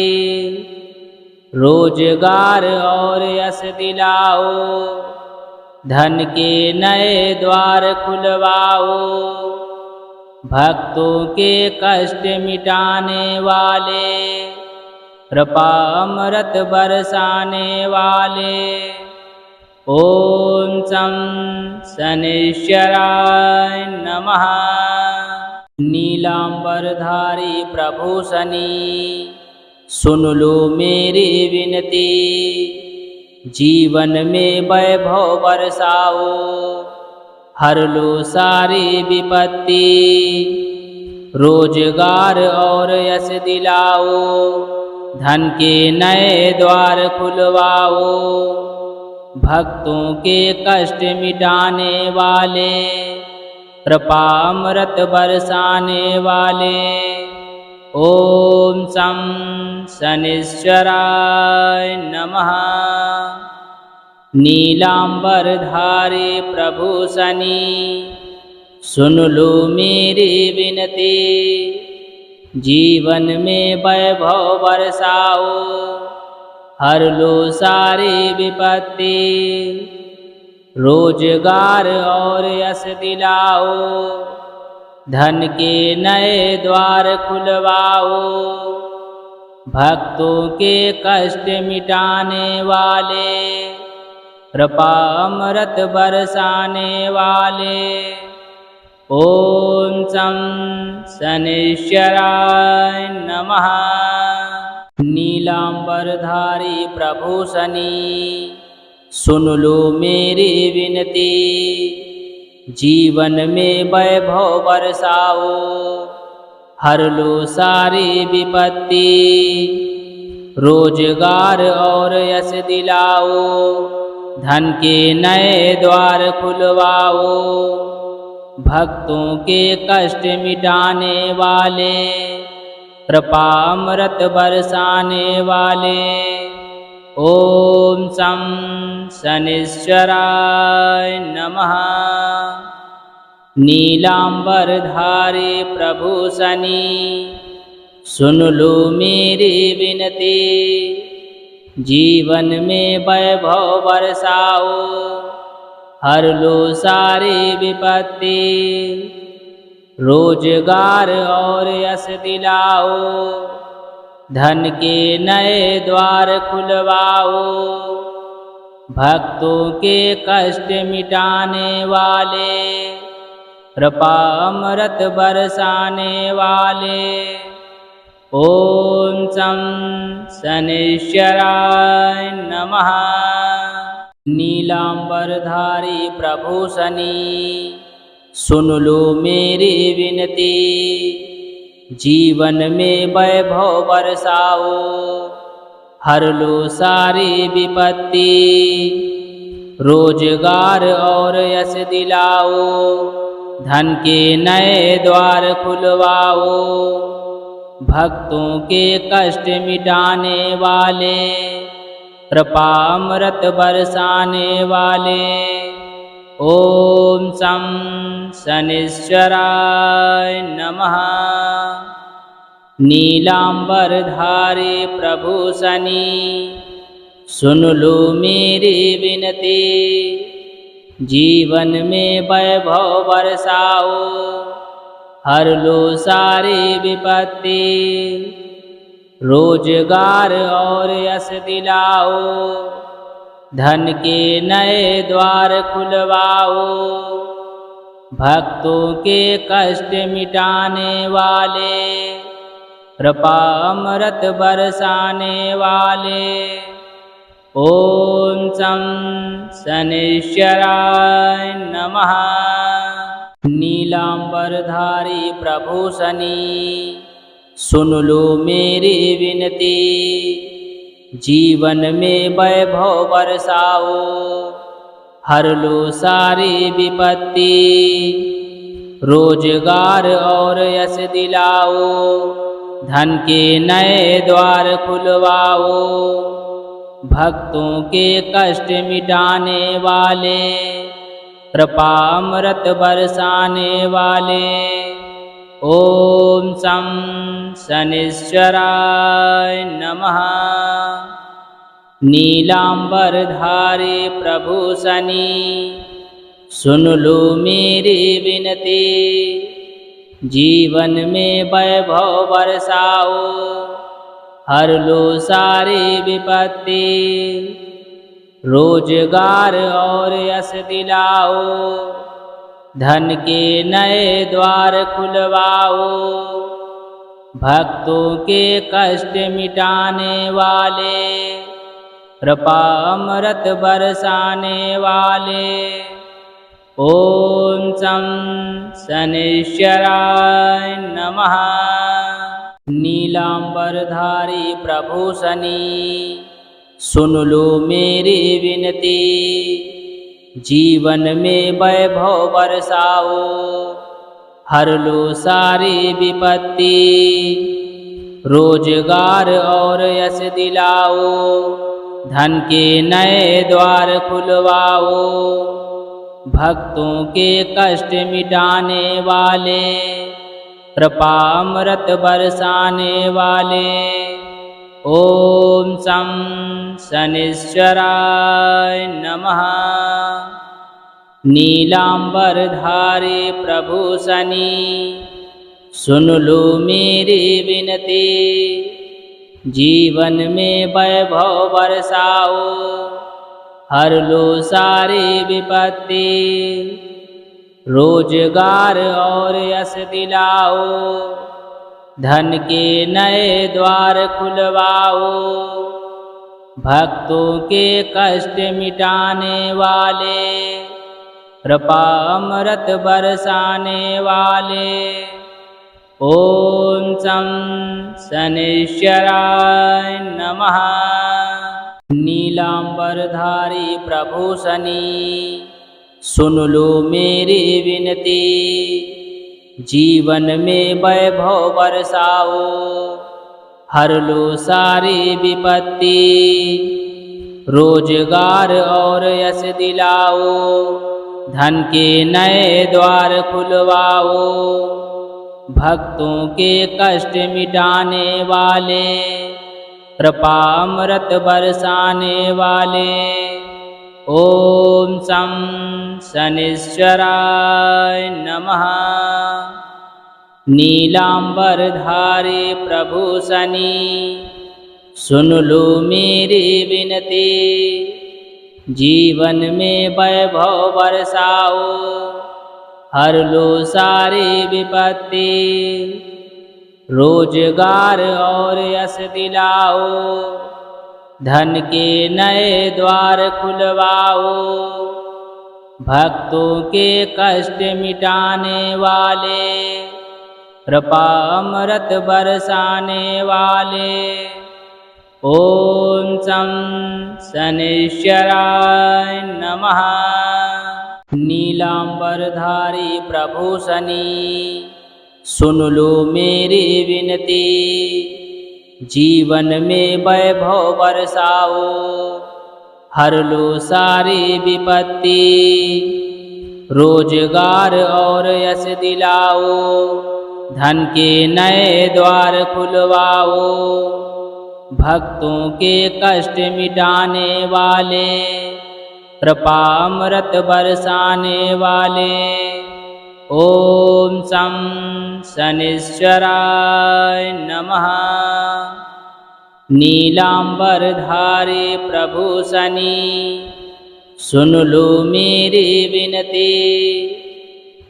रोजगार और यश दिलाओ, धन के नए द्वार खुलवाओ, भक्तों के कष्ट मिटाने वाले, कृपा अमृत बरसाने वाले। ओम शं शनैश्चराय नमः। नीलांबरधारी प्रभु शनि सुन लो मेरी विनती, जीवन में वैभव बरसाओ, हर लो सारी विपत्ति, रोजगार और यश दिलाओ, धन के नए द्वार खुलवाओ, भक्तों के कष्ट मिटाने वाले, कृपा अमृत बरसाने वाले। ओम शं शनैश्चराय नमः। नीलांबरधारी प्रभु शनि सुन लो मेरी विनती, जीवन में वैभव बरसाओ, हर लो सारी विपत्ति, रोजगार और यश दिलाओ, धन के नए द्वार खुलवाओ, भक्तों के कष्ट मिटाने वाले, कृपा अमृत बरसाने वाले। ओम शं शनैश्चराय नमः। नीलांबरधारी प्रभु शनि सुन लो मेरी विनती, जीवन में वैभव बरसाओ, हर लो सारी विपत्ति, रोजगार और यश दिलाओ, धन के नए द्वार खुलवाओ, भक्तों के कष्ट मिटाने वाले, कृपा अमृत बरसाने वाले। ओम शं शनैश्चराय नमः। नीलांबरधारी प्रभु शनि सुन लो मेरी विनती, जीवन में वैभव बरसाओ, हर लो सारी विपत्ति, रोजगार और यश दिलाओ, धन के नए द्वार खुलवाओ, भक्तों के कष्ट मिटाने वाले, कृपा अमृत बरसाने वाले। ओम शं शनैश्चराय नमः। नीलांबरधारी प्रभु शनि सुन लो मेरी विनती, जीवन में वैभव बरसाओ, हर लो सारी विपत्ति, रोजगार और यश दिलाओ, धन के नए द्वार खुलवाओ, भक्तों के कष्ट मिटाने वाले, कृपा अमृत बरसाने वाले। ओम शं शनैश्चराय नमः। नीलांबरधारी प्रभु शनि सुन लो मेरी विनती, जीवन में वैभव बरसाओ, हर लो सारी विपत्ति, रोजगार और यश दिलाओ, धन के नए द्वार खुलवाओ, भक्तों के कष्ट मिटाने वाले, कृपा अमृत बरसाने वाले। ओम शं शनैश्चराय नमः। नीलांबरधारी प्रभु शनि सुन लो मेरी विनती, जीवन में वैभव बरसाओ, हर लो सारी विपत्ति, रोजगार और यश दिलाओ, धन के नए द्वार खुलवाओ, भक्तों के कष्ट मिटाने वाले, कृपा अमृत बरसाने वाले। ओम शं शनिश्चराय नमः। नीलांबरधारी प्रभु शनि, सुन लो मेरी विनती, जीवन में वैभव बरसाओ, हर लो सारी विपत्ति, रोजगार और यश दिलाओ, धन के नए द्वार खुलवाओ, भक्तों के कष्ट मिटाने वाले, कृपा अमृत बरसाने वाले। ओम शं शनिश्चराय नमः। नीलांबरधारी प्रभु शनि, सुन लो मेरी विनती, जीवन में वैभव बरसाओ, हर लो सारी विपत्ति, रोजगार और यश दिलाओ, धन के नए द्वार खुलवाओ, भक्तों के कष्ट मिटाने वाले, कृपा अमृत बरसाने वाले। ओम शं शनिश्चराय नमः। नीलांबरधारी प्रभु शनि, सुन लो मेरी विनती, जीवन में वैभव बरसाओ, हर लो सारी विपत्ति, रोजगार और यश दिलाओ, धन के नए द्वार खुलवाओ, भक्तों के कष्ट मिटाने वाले, कृपा अमृत बरसाने वाले। ओम शं शनिश्चराय नमः। नीलांबरधारी प्रभु शनि, सुन लो मेरी विनती, जीवन में वैभव बरसाओ, हर लो सारी विपत्ति, रोजगार और यश दिलाओ, धन के नए द्वार खुलवाओ, भक्तों के कष्ट मिटाने वाले, कृपा अमृत बरसाने वाले। ओम शं शनिश्चराय नमः। नीलांबरधारी प्रभु शनि, सुन लो मेरी विनती, जीवन में वैभव बरसाओ, हर लो सारी विपत्ति, रोजगार और यश दिलाओ, धन के नए द्वार खुलवाओ, भक्तों के कष्ट मिटाने वाले, कृपा अमृत बरसाने वाले। ओम शं शनिश्चराय नमः। नीलांबरधारी प्रभु शनि, सुन लो मेरी विनती, जीवन में वैभव बरसाओ, हर लो सारी विपत्ति, रोजगार और यश दिलाओ, धन के नए द्वार खुलवाओ, भक्तों के कष्ट मिटाने वाले, कृपा अमृत बरसाने वाले। ओम शं शनिश्चराय नमः। नीलांबरधारी प्रभु शनि, सुन लो मेरी विनती,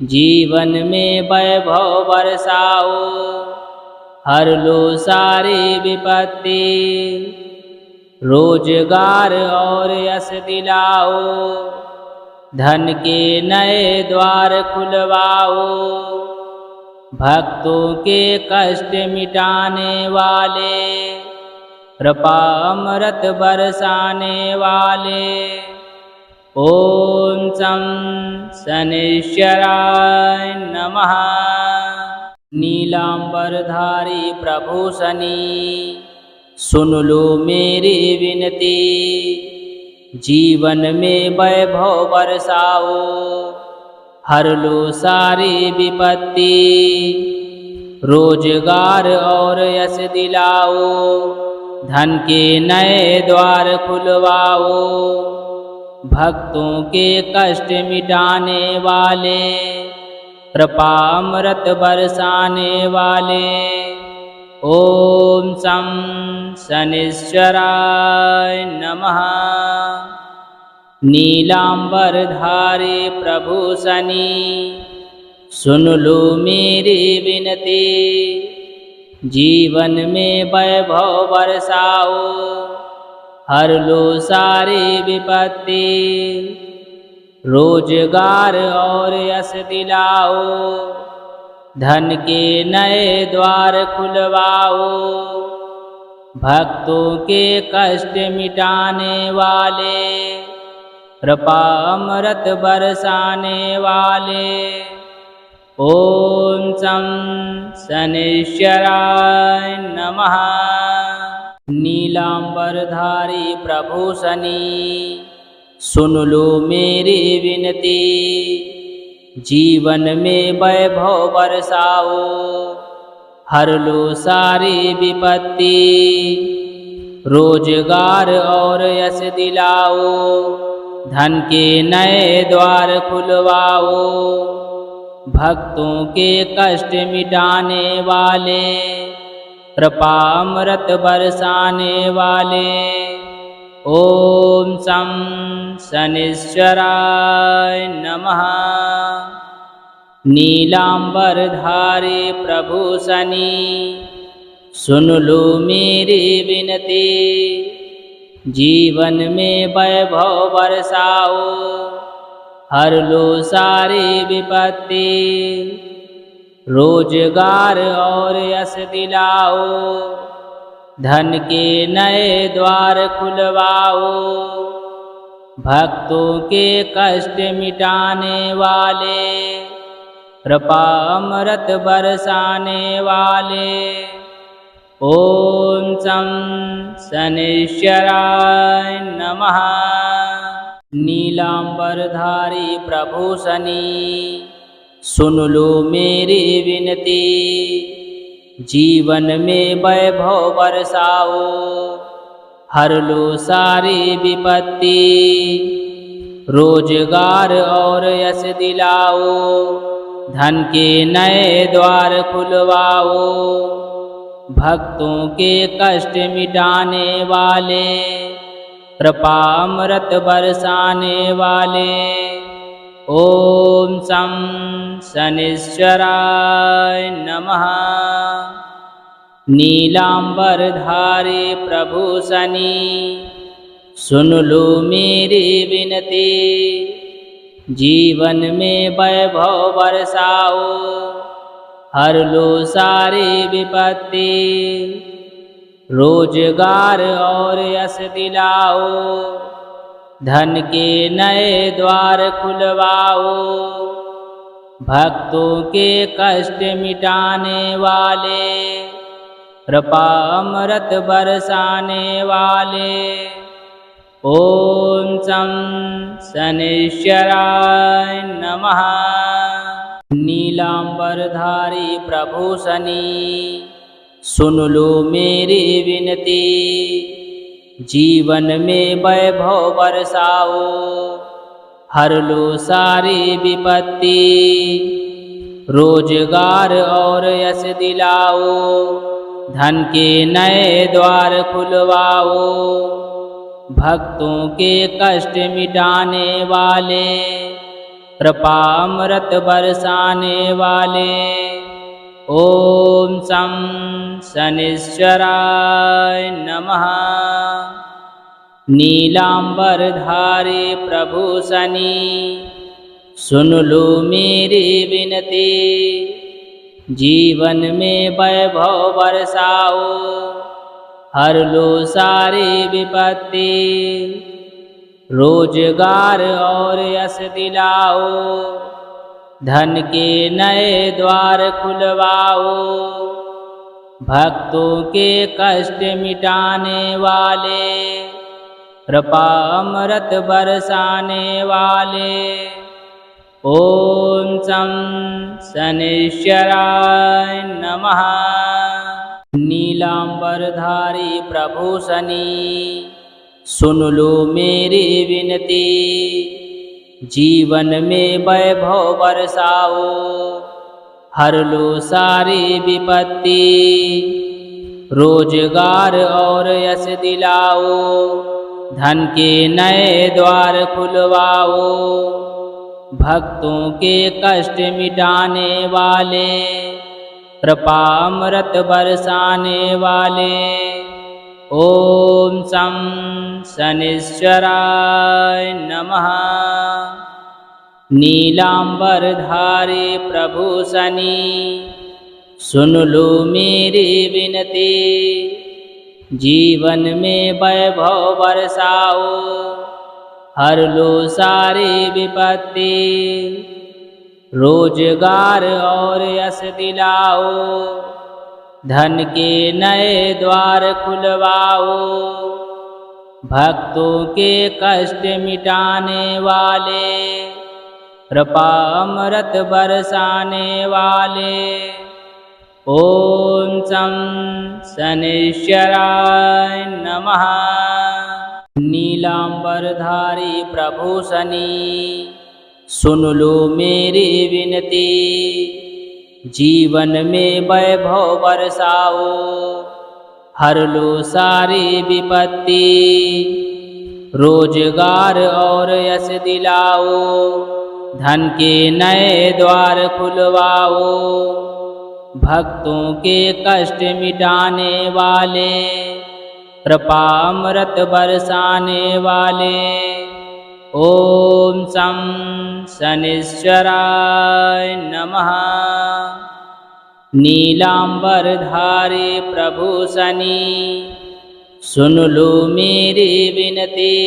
जीवन में वैभव बरसाओ, हर लो सारी विपत्ति, रोजगार और यश दिलाओ, धन के नए द्वार खुलवाओ, भक्तों के कष्ट मिटाने वाले, कृपा अमृत बरसाने वाले। ओम शं शनिश्चराय नमः। नीलांबरधारी प्रभु शनि, सुन लो मेरी विनती, जीवन में वैभव बरसाओ, हर लो सारी विपत्ति, रोजगार और यश दिलाओ, धन के नए द्वार खुलवाओ, भक्तों के कष्ट मिटाने वाले, कृपा अमृत बरसाने वाले, ओम शं शनिश्चराय नमः। नीलांबरधारी प्रभु शनि, सुन लो मेरी विनती, जीवन में वैभव बरसाओ, हर लो सारी विपत्ति, रोजगार और यश दिलाओ, धन के नए द्वार खुलवाओ, भक्तों के कष्ट मिटाने वाले, कृपा अमृत बरसाने वाले, ओम शं शनिश्चराय नमः। नीलांबरधारी प्रभु शनि, सुन लो मेरी विनती, जीवन में वैभव बरसाओ, हर लो सारी विपत्ति, रोजगार और यश दिलाओ, धन के नए द्वार खुलवाओ, भक्तों के कष्ट मिटाने वाले, कृपा अमृत बरसाने वाले, ओम शं शनिश्चराय नमः। नीलांबरधारी प्रभु शनि, सुन लो मेरी विनती, जीवन में वैभव बरसाओ, हर लो सारी विपत्ति, रोजगार और यश दिलाओ, धन के नए द्वार खुलवाओ, भक्तों के कष्ट मिटाने वाले, कृपा अमृत बरसाने वाले, ओम शं शनिश्चराय नमः। नीलांबरधारी प्रभु शनि, सुन लो मेरी विनती, जीवन में वैभव बरसाओ, हर लो सारी विपत्ति, रोजगार और यश दिलाओ, धन के नए द्वार खुलवाओ, भक्तों के कष्ट मिटाने वाले, कृपा अमृत बरसाने वाले, ओम शं शनिश्चराय नमः। नीलांबरधारी प्रभु शनि, सुन लो मेरी विनती, जीवन में वैभव बरसाओ, हर लो सारी विपत्ति, रोजगार और यश दिलाओ, धन के नए द्वार खुलवाओ, भक्तों के कष्ट मिटाने वाले, कृपा अमृत बरसाने वाले, ओम शं शनिश्चराय नमः। नीलांबरधारी प्रभु शनि, सुन लो मेरी विनती, जीवन में वैभव बरसाओ, हर लो सारी विपत्ति, रोजगार और यश दिलाओ, धन के नए द्वार खुलवाओ, भक्तों के कष्ट मिटाने वाले, कृपा अमृत बरसाने वाले, ओम शं शनिश्चराय नमः। नीलांबरधारी प्रभु शनि, सुन लो मेरी विनती, जीवन में वैभव बरसाओ, हर लो सारी विपत्ति, रोजगार और यश दिलाओ, धन के नए द्वार खुलवाओ, भक्तों के कष्ट मिटाने वाले, कृपा अमृत बरसाने वाले। ओम शं शनैश्चराय नमः। नीलांबरधारी प्रभु शनि, सुन लो मेरी विनती, जीवन में वैभव बरसाओ, हर लो सारी विपत्ति, रोजगार और यश दिलाओ, धन के नए द्वार खुलवाओ, भक्तों के कष्ट मिटाने वाले, कृपा अमृत बरसाने वाले। ओम शं शनैश्चराय नमः। नीलांबरधारी प्रभु शनि, सुन लो मेरी विनती, जीवन में वैभव बरसाओ, हर लो सारी विपत्ति, रोजगार और यश दिलाओ, धन के नए द्वार खुलवाओ, भक्तों के कष्ट मिटाने वाले, कृपा अमृत बरसाने वाले। ओम शं शनैश्चराय नमः। नीलांबरधारी प्रभु शनि, सुन लो मेरी विनती, जीवन में वैभव बरसाओ, हर लो सारी विपत्ति, रोजगार और यश दिलाओ, धन के नए द्वार खुलवाओ, भक्तों के कष्ट मिटाने वाले, कृपा अमृत बरसाने वाले। ओम शं शनैश्चराय नमः। नीलांबरधारी प्रभु शनि, सुन लो मेरी विनती,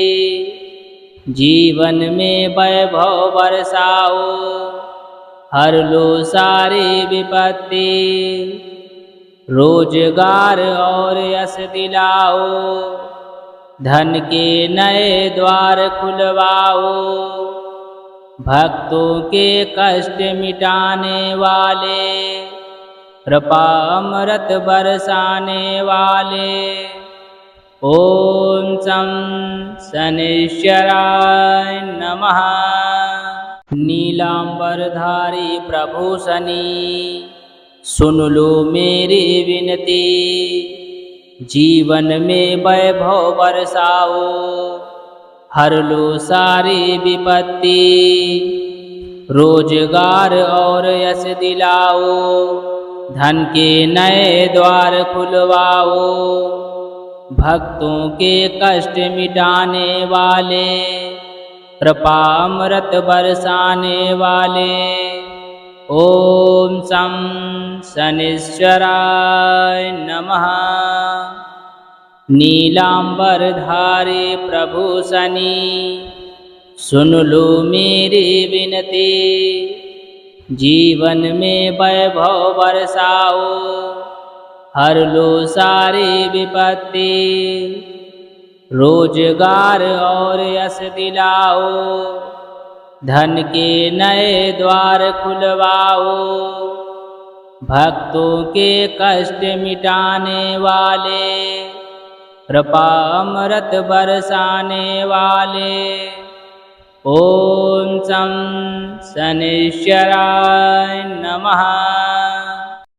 जीवन में वैभव बरसाओ, हर लो सारी विपत्ति, रोजगार और यश दिलाओ, धन के नए द्वार खुलवाओ, भक्तों के कष्ट मिटाने वाले, कृपा अमृत बरसाने वाले। ओम शं शनैश्चराय नमः। नीलांबरधारी प्रभु शनि, सुन लो मेरी विनती, जीवन में वैभव बरसाओ, हर लो सारी विपत्ति, रोजगार और यश दिलाओ, धन के नए द्वार खुलवाओ, भक्तों के कष्ट मिटाने वाले, कृपा अमृत बरसाने वाले। ओम शं शनैश्चराय नमः। नीलांबरधारी प्रभु शनि, सुन लो मेरी विनती, जीवन में वैभव बरसाओ, हर लो सारी विपत्ति, रोजगार और यश दिलाओ, धन के नए द्वार खुलवाओ, भक्तों के कष्ट मिटाने वाले, कृपा अमृत बरसाने वाले। ओम शं शनैश्चराय नमः।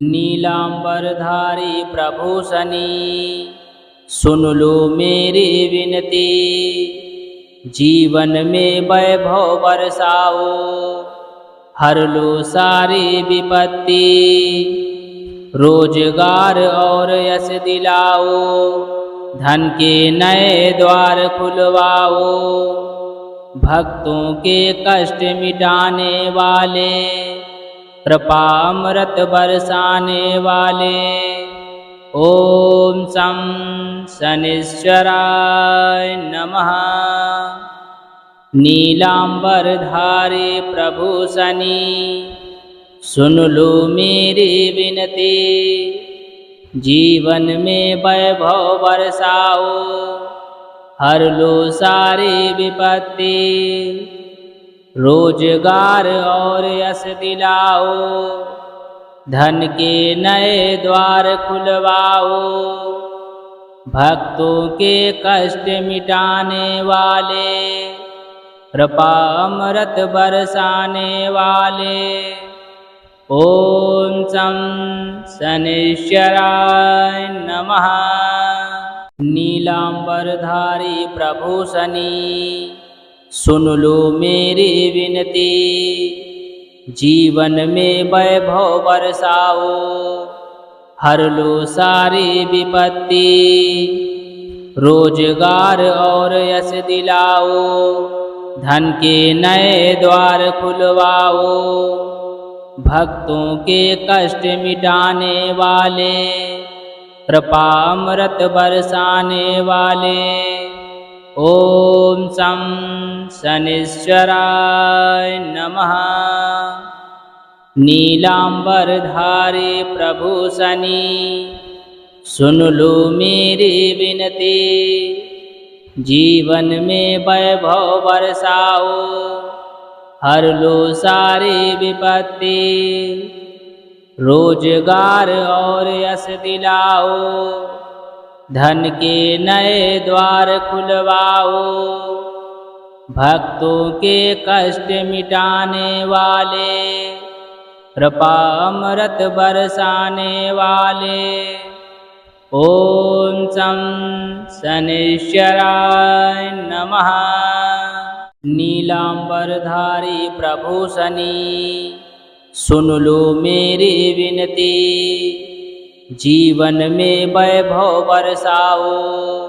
नीलांबरधारी प्रभु शनि, सुन लो मेरी विनती, जीवन में वैभव बरसाओ, हर लो सारी विपत्ति, रोजगार और यश दिलाओ, धन के नए द्वार खुलवाओ, भक्तों के कष्ट मिटाने वाले, कृपा अमृत बरसाने वाले। ओम शं शनैश्चराय नमः। नीलांबरधारी प्रभु शनि, सुन लो मेरी विनती। जीवन में वैभव बरसाओ, हर लो सारी विपत्ति। रोजगार और यश दिलाओ, धन के नए द्वार खुलवाओ। भक्तों के कष्ट मिटाने वाले, कृपा अमृत बरसाने वाले। ओम शं शनैश्चराय नमः। नीलांबरधारी प्रभु शनि, सुन लो मेरी विनती। जीवन में वैभव बरसाओ, हर लो सारी विपत्ति। रोजगार और यश दिलाओ, धन के नए द्वार खुलवाओ। भक्तों के कष्ट मिटाने वाले, कृपा अमृत बरसाने वाले। ओम शं शनैश्चराय नमः। नीलांबरधारी प्रभु शनि, सुन लो मेरी विनती। जीवन में वैभव बरसाओ, हर लो सारी विपत्ति। रोजगार और यश दिलाओ, धन के नए द्वार खुलवाओ। भक्तों के कष्ट मिटाने वाले, कृपा अमृत बरसाने वाले। ओम शं शनैश्चराय नमः। नीलांबरधारी प्रभु शनि, सुन लो मेरी विनती। जीवन में वैभव बरसाओ,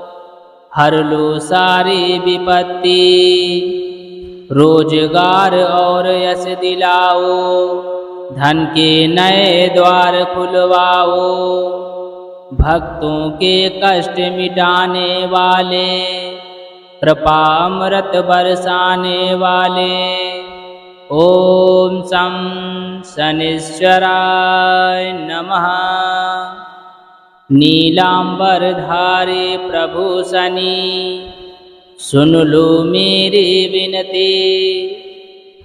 हर लो सारी विपत्ति। रोजगार और यश दिलाओ, धन के नए द्वार खुलवाओ। भक्तों के कष्ट मिटाने वाले, कृपा अमृत बरसाने वाले। ओम शं शनैश्चराय नमः। नीलांबरधारी प्रभु शनि, सुन लो मेरी विनती।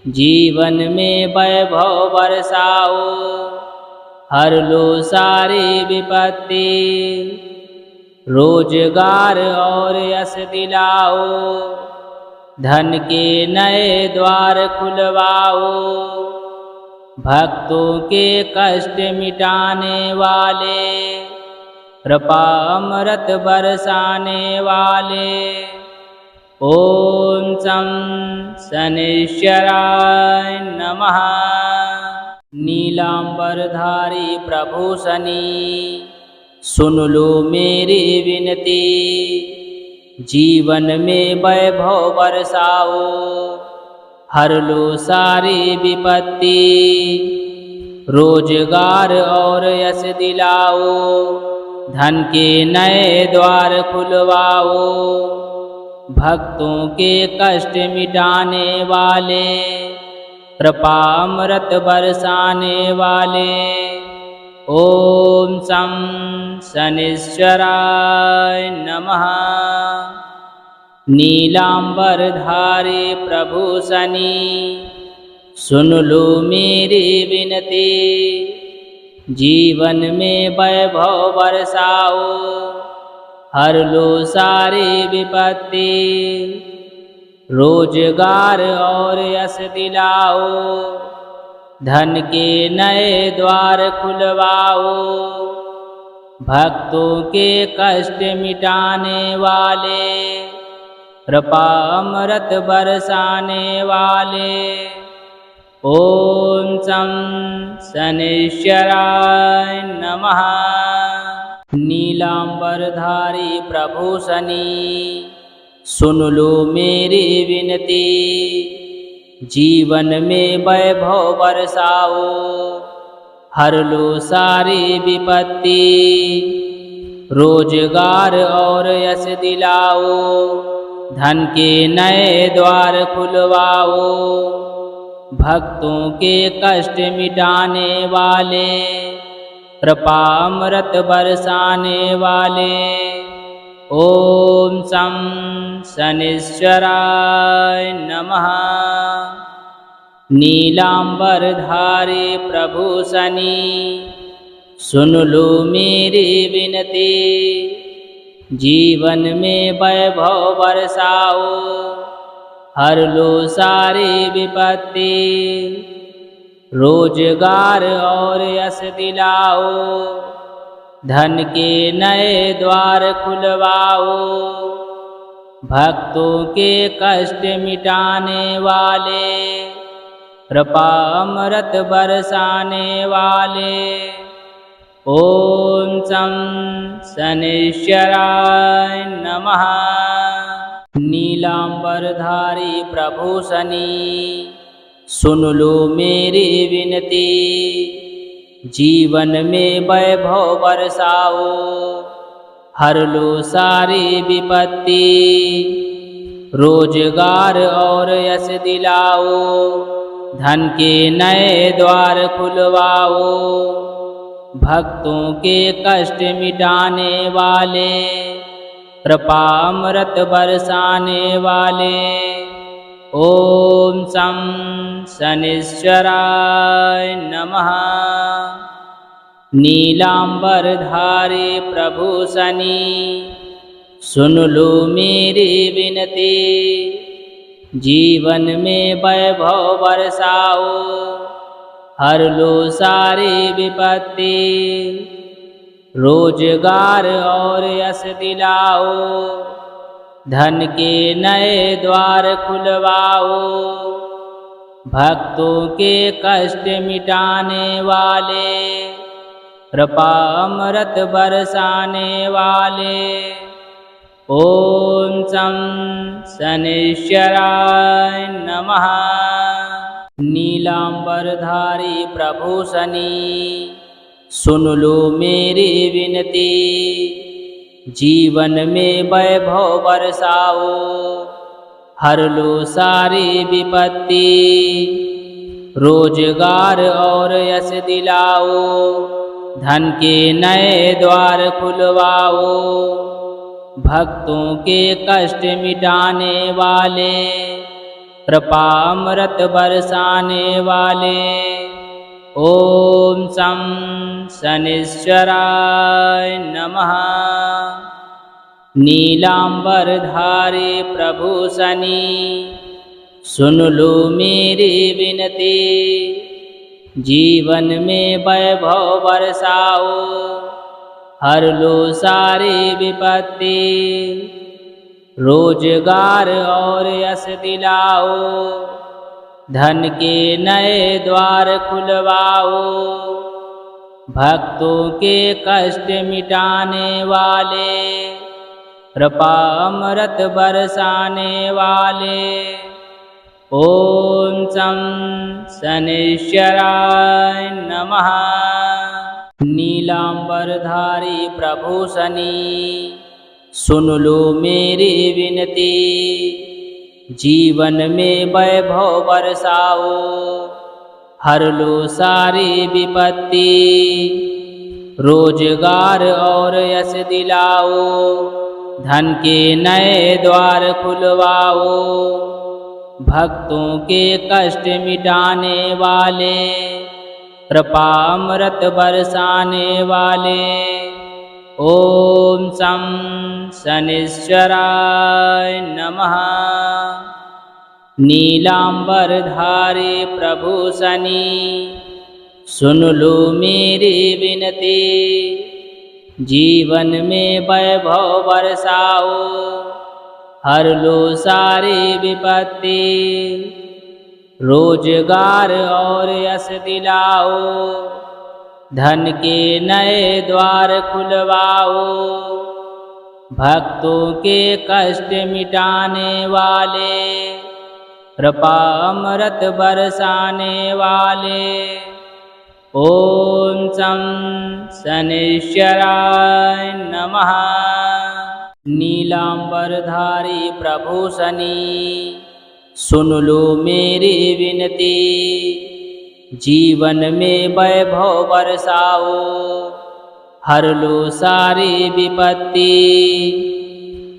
जीवन में वैभव बरसाओ, हर लो सारी विपत्ति। रोजगार और यश दिलाओ, धन के नए द्वार खुलवाओ। भक्तों के कष्ट मिटाने वाले, कृपा अमृत बरसाने वाले। ओम शं शनैश्चराय नमः। नीलांबरधारी प्रभु शनि, सुन लो मेरी विनती। जीवन में वैभव बरसाओ, हर लो सारी विपत्ति। रोजगार और यश दिलाओ, धन के नए द्वार खुलवाओ। भक्तों के कष्ट मिटाने वाले, कृपा अमृत बरसाने वाले। ओम शं शनैश्चराय नमः। नीलांबरधारी प्रभु शनि, सुन लो मेरी विनती। जीवन में वैभव बरसाओ, हर लो सारी विपत्ति। रोजगार और यश दिलाओ, धन के नए द्वार खुलवाओ। भक्तों के कष्ट मिटाने वाले, कृपा अमृत बरसाने वाले। ओम शं शनैश्चराय नमः। नीलांबरधारी प्रभु शनि, सुन लो मेरी विनती। जीवन में वैभव बरसाओ, हर लो सारी विपत्ति। रोजगार और यश दिलाओ, धन के नए द्वार खुलवाओ, भक्तों के कष्ट मिटाने वाले, कृपा अमृत बरसाने वाले। ओम शं शनिश्चराय नमः। नीलांबरधारी प्रभु शनि, सुन लो मेरी विनती, जीवन में वैभव बरसाओ, हर लो सारी विपत्ति, रोजगार और यश दिलाओ, धन के नए द्वार खुलवाओ, भक्तों के कष्ट मिटाने वाले, कृपा अमृत बरसाने वाले। ओम शं शनिश्चराय नमः। नीलांबरधारी प्रभु शनि, सुन लो मेरी विनती, जीवन में वैभव बरसाओ, हर लो सारी विपत्ति, रोजगार और यश दिलाओ, धन के नए द्वार खुलवाओ, भक्तों के कष्ट मिटाने वाले, कृपा अमृत बरसाने वाले। ओम शं शनिश्चराय नमः। नीलांबरधारी प्रभु शनि, सुन लो मेरी विनती, जीवन में वैभव बरसाओ, हर लो सारी विपत्ति, रोजगार और यश दिलाओ, धन के नए द्वार खुलवाओ, भक्तों के कष्ट मिटाने वाले, कृपा अमृत बरसाने वाले। ओम शं शनिश्चराय नमः। नीलांबरधारी प्रभु शनि, सुन लो मेरी विनती, जीवन में वैभव बरसाओ, हर लो सारी विपत्ति, रोजगार और यश दिलाओ, धन के नए द्वार खुलवाओ, भक्तों के कष्ट मिटाने वाले, कृपा अमृत बरसाने वाले। ओम शं शनिश्चराय नमः। नीलांबरधारी प्रभु शनि, सुन लो मेरी विनती, जीवन में वैभव बरसाओ, हर लो सारी विपत्ति, रोजगार और यश दिलाओ, धन के नए द्वार खुलवाओ, भक्तों के कष्ट मिटाने वाले, कृपा अमृत बरसाने वाले। ओम शं शनिश्चराय नमः। नीलांबरधारी प्रभु शनि, सुन लो मेरी विनती, जीवन में वैभव बरसाओ, हर लो सारी विपत्ति, रोजगार और यश दिलाओ, धन के नए द्वार खुलवाओ, भक्तों के कष्ट मिटाने वाले, कृपा अमृत बरसाने वाले। ओम शं शनिश्चराय नमः। नीलांबरधारी प्रभु शनि, सुन लो मेरी विनती, जीवन में वैभव बरसाओ, हर लो सारी विपत्ति, रोजगार और यश दिलाओ, धन के नए द्वार खुलवाओ, भक्तों के कष्ट मिटाने वाले, कृपा अमृत बरसाने वाले। ओम शं शनिश्चराय नमः। नीलांबरधारी प्रभु शनि सुन लो मेरी विनती, जीवन में वैभव बरसाओ, हर लो सारी विपत्ति,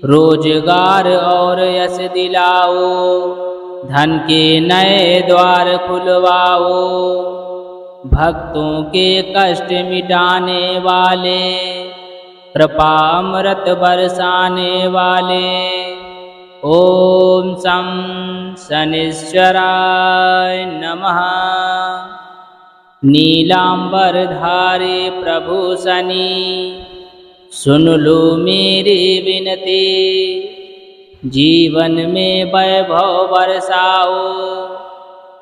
रोजगार और यश दिलाओ, धन के नए द्वार खुलवाओ, भक्तों के कष्ट मिटाने वाले, कृपा अमृत बरसाने वाले। ओम शं शनिश्चराय नमः। नीलांबरधारी प्रभु शनि सुन लो मेरी विनती, जीवन में वैभव बरसाओ,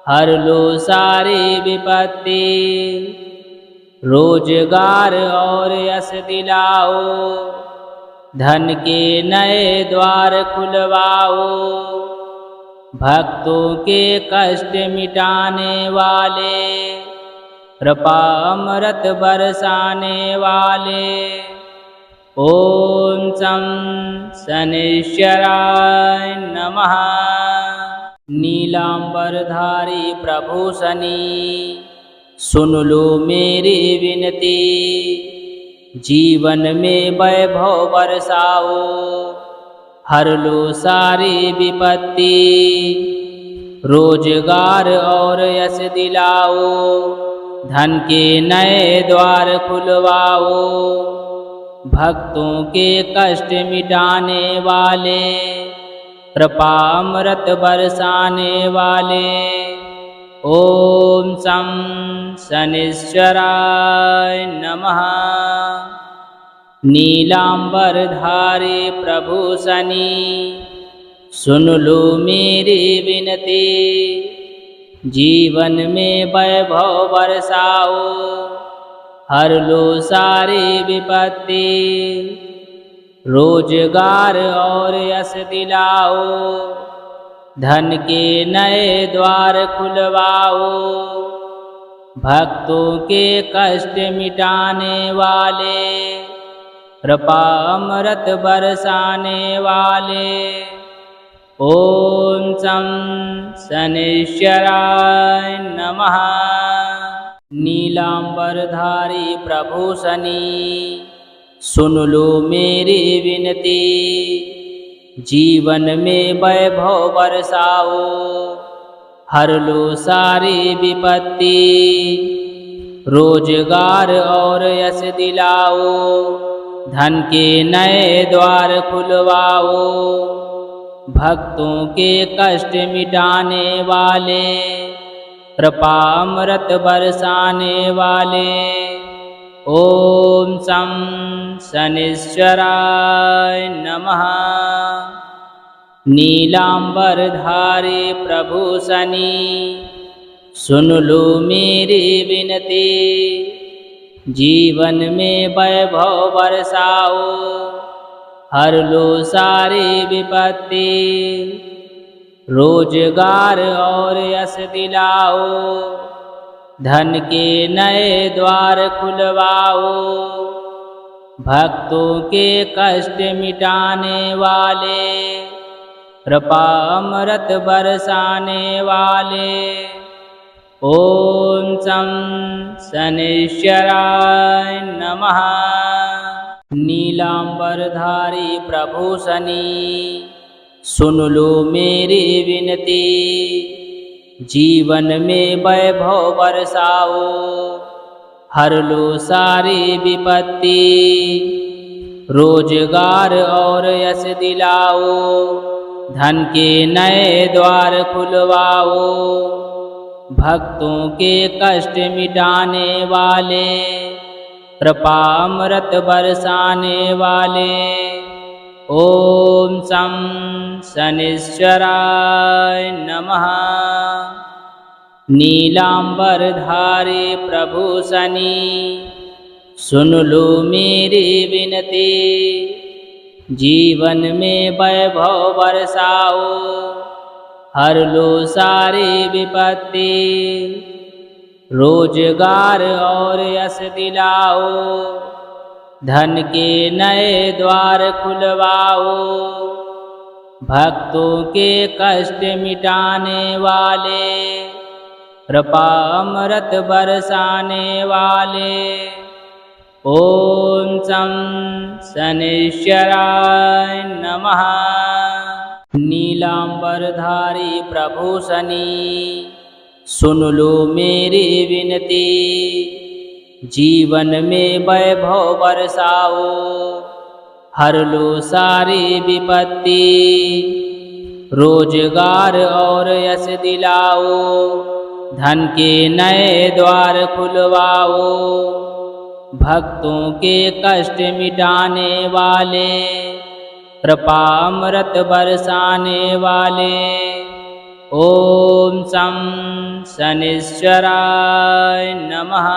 हर लो सारी विपत्ति, रोजगार और यश दिलाओ, धन के नए द्वार खुलवाओ, भक्तों के कष्ट मिटाने वाले, कृपा अमृत बरसाने वाले। ओम शं शनिश्चराय नमः। नीलांबरधारी प्रभु शनि सुन लो मेरी विनती, जीवन में वैभव बरसाओ, हर लो सारी विपत्ति, रोजगार और यश दिलाओ, धन के नए द्वार खुलवाओ, भक्तों के कष्ट मिटाने वाले, कृपा अमृत बरसाने वाले। ओम शं शनिश्चराय नमः। नीलांबरधारी प्रभु शनि सुन लो मेरी विनती, जीवन में वैभव बरसाओ, हर लो सारी विपत्ति, रोजगार और यश दिलाओ, धन के नए द्वार खुलवाओ, भक्तों के कष्ट मिटाने वाले, कृपा अमृत बरसाने वाले। ओम शं शनिश्चराय नमः। नीलांबरधारी प्रभु शनि सुन लो मेरी विनती, जीवन में वैभव बरसाओ, हर लो सारी विपत्ति, रोजगार और यश दिलाओ, धन के नए द्वार खुलवाओ, भक्तों के कष्ट मिटाने वाले, कृपा अमृत बरसाने वाले। ओम शं शनिश्चराय नमः। नीलांबरधारी प्रभु शनि सुन लो मेरी विनती, जीवन में वैभव बरसाओ, हर लो सारी विपत्ति, रोजगार और यश दिलाओ, धन के नए द्वार खुलवाओ, भक्तों के कष्ट मिटाने वाले, कृपा अमृत बरसाने वाले। ओम शं शनिश्चराय नमः। नीलांबरधारी प्रभु शनि सुन लो मेरी विनती, जीवन में वैभव बरसाओ, हर लो सारी विपत्ति, रोजगार और यश दिलाओ, धन के नए द्वार खुलवाओ, भक्तों के कष्ट मिटाने वाले, कृपा अमृत बरसाने वाले। ओम शं शनिश्चराय नमः। नीलांबरधारी प्रभु शनि सुन लो मेरी विनती, जीवन में वैभव बरसाओ, हर लो सारी विपत्ति, रोजगार और यश दिलाओ, धन के नए द्वार खुलवाओ, भक्तों के कष्ट मिटाने वाले, कृपा अमृत बरसाने वाले। ओम शं शनैश्चराय नमः। नीलांबरधारी प्रभु शनि, सुन लो मेरी विनती, जीवन में वैभव बरसाओ, हर लो सारी विपत्ति, रोजगार और यश दिलाओ, धन के नए द्वार खुलवाओ, भक्तों के कष्ट मिटाने वाले, कृपा अमृत बरसाने वाले। ओम शं शनैश्चराय नमः।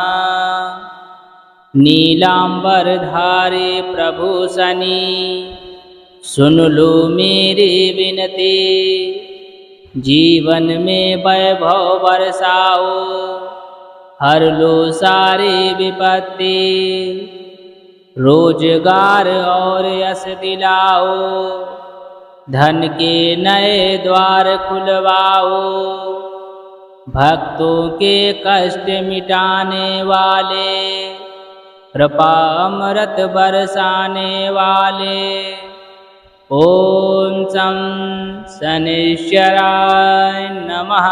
नीलांबरधारी प्रभु शनि, सुन लो मेरी विनती, जीवन में वैभव बरसाओ, हर लो सारी विपत्ति, रोजगार और यश दिलाओ, धन के नए द्वार खुलवाओ, भक्तों के कष्ट मिटाने वाले, कृपा अमृत बरसाने वाले। ओम शं शनैश्चराय नमः।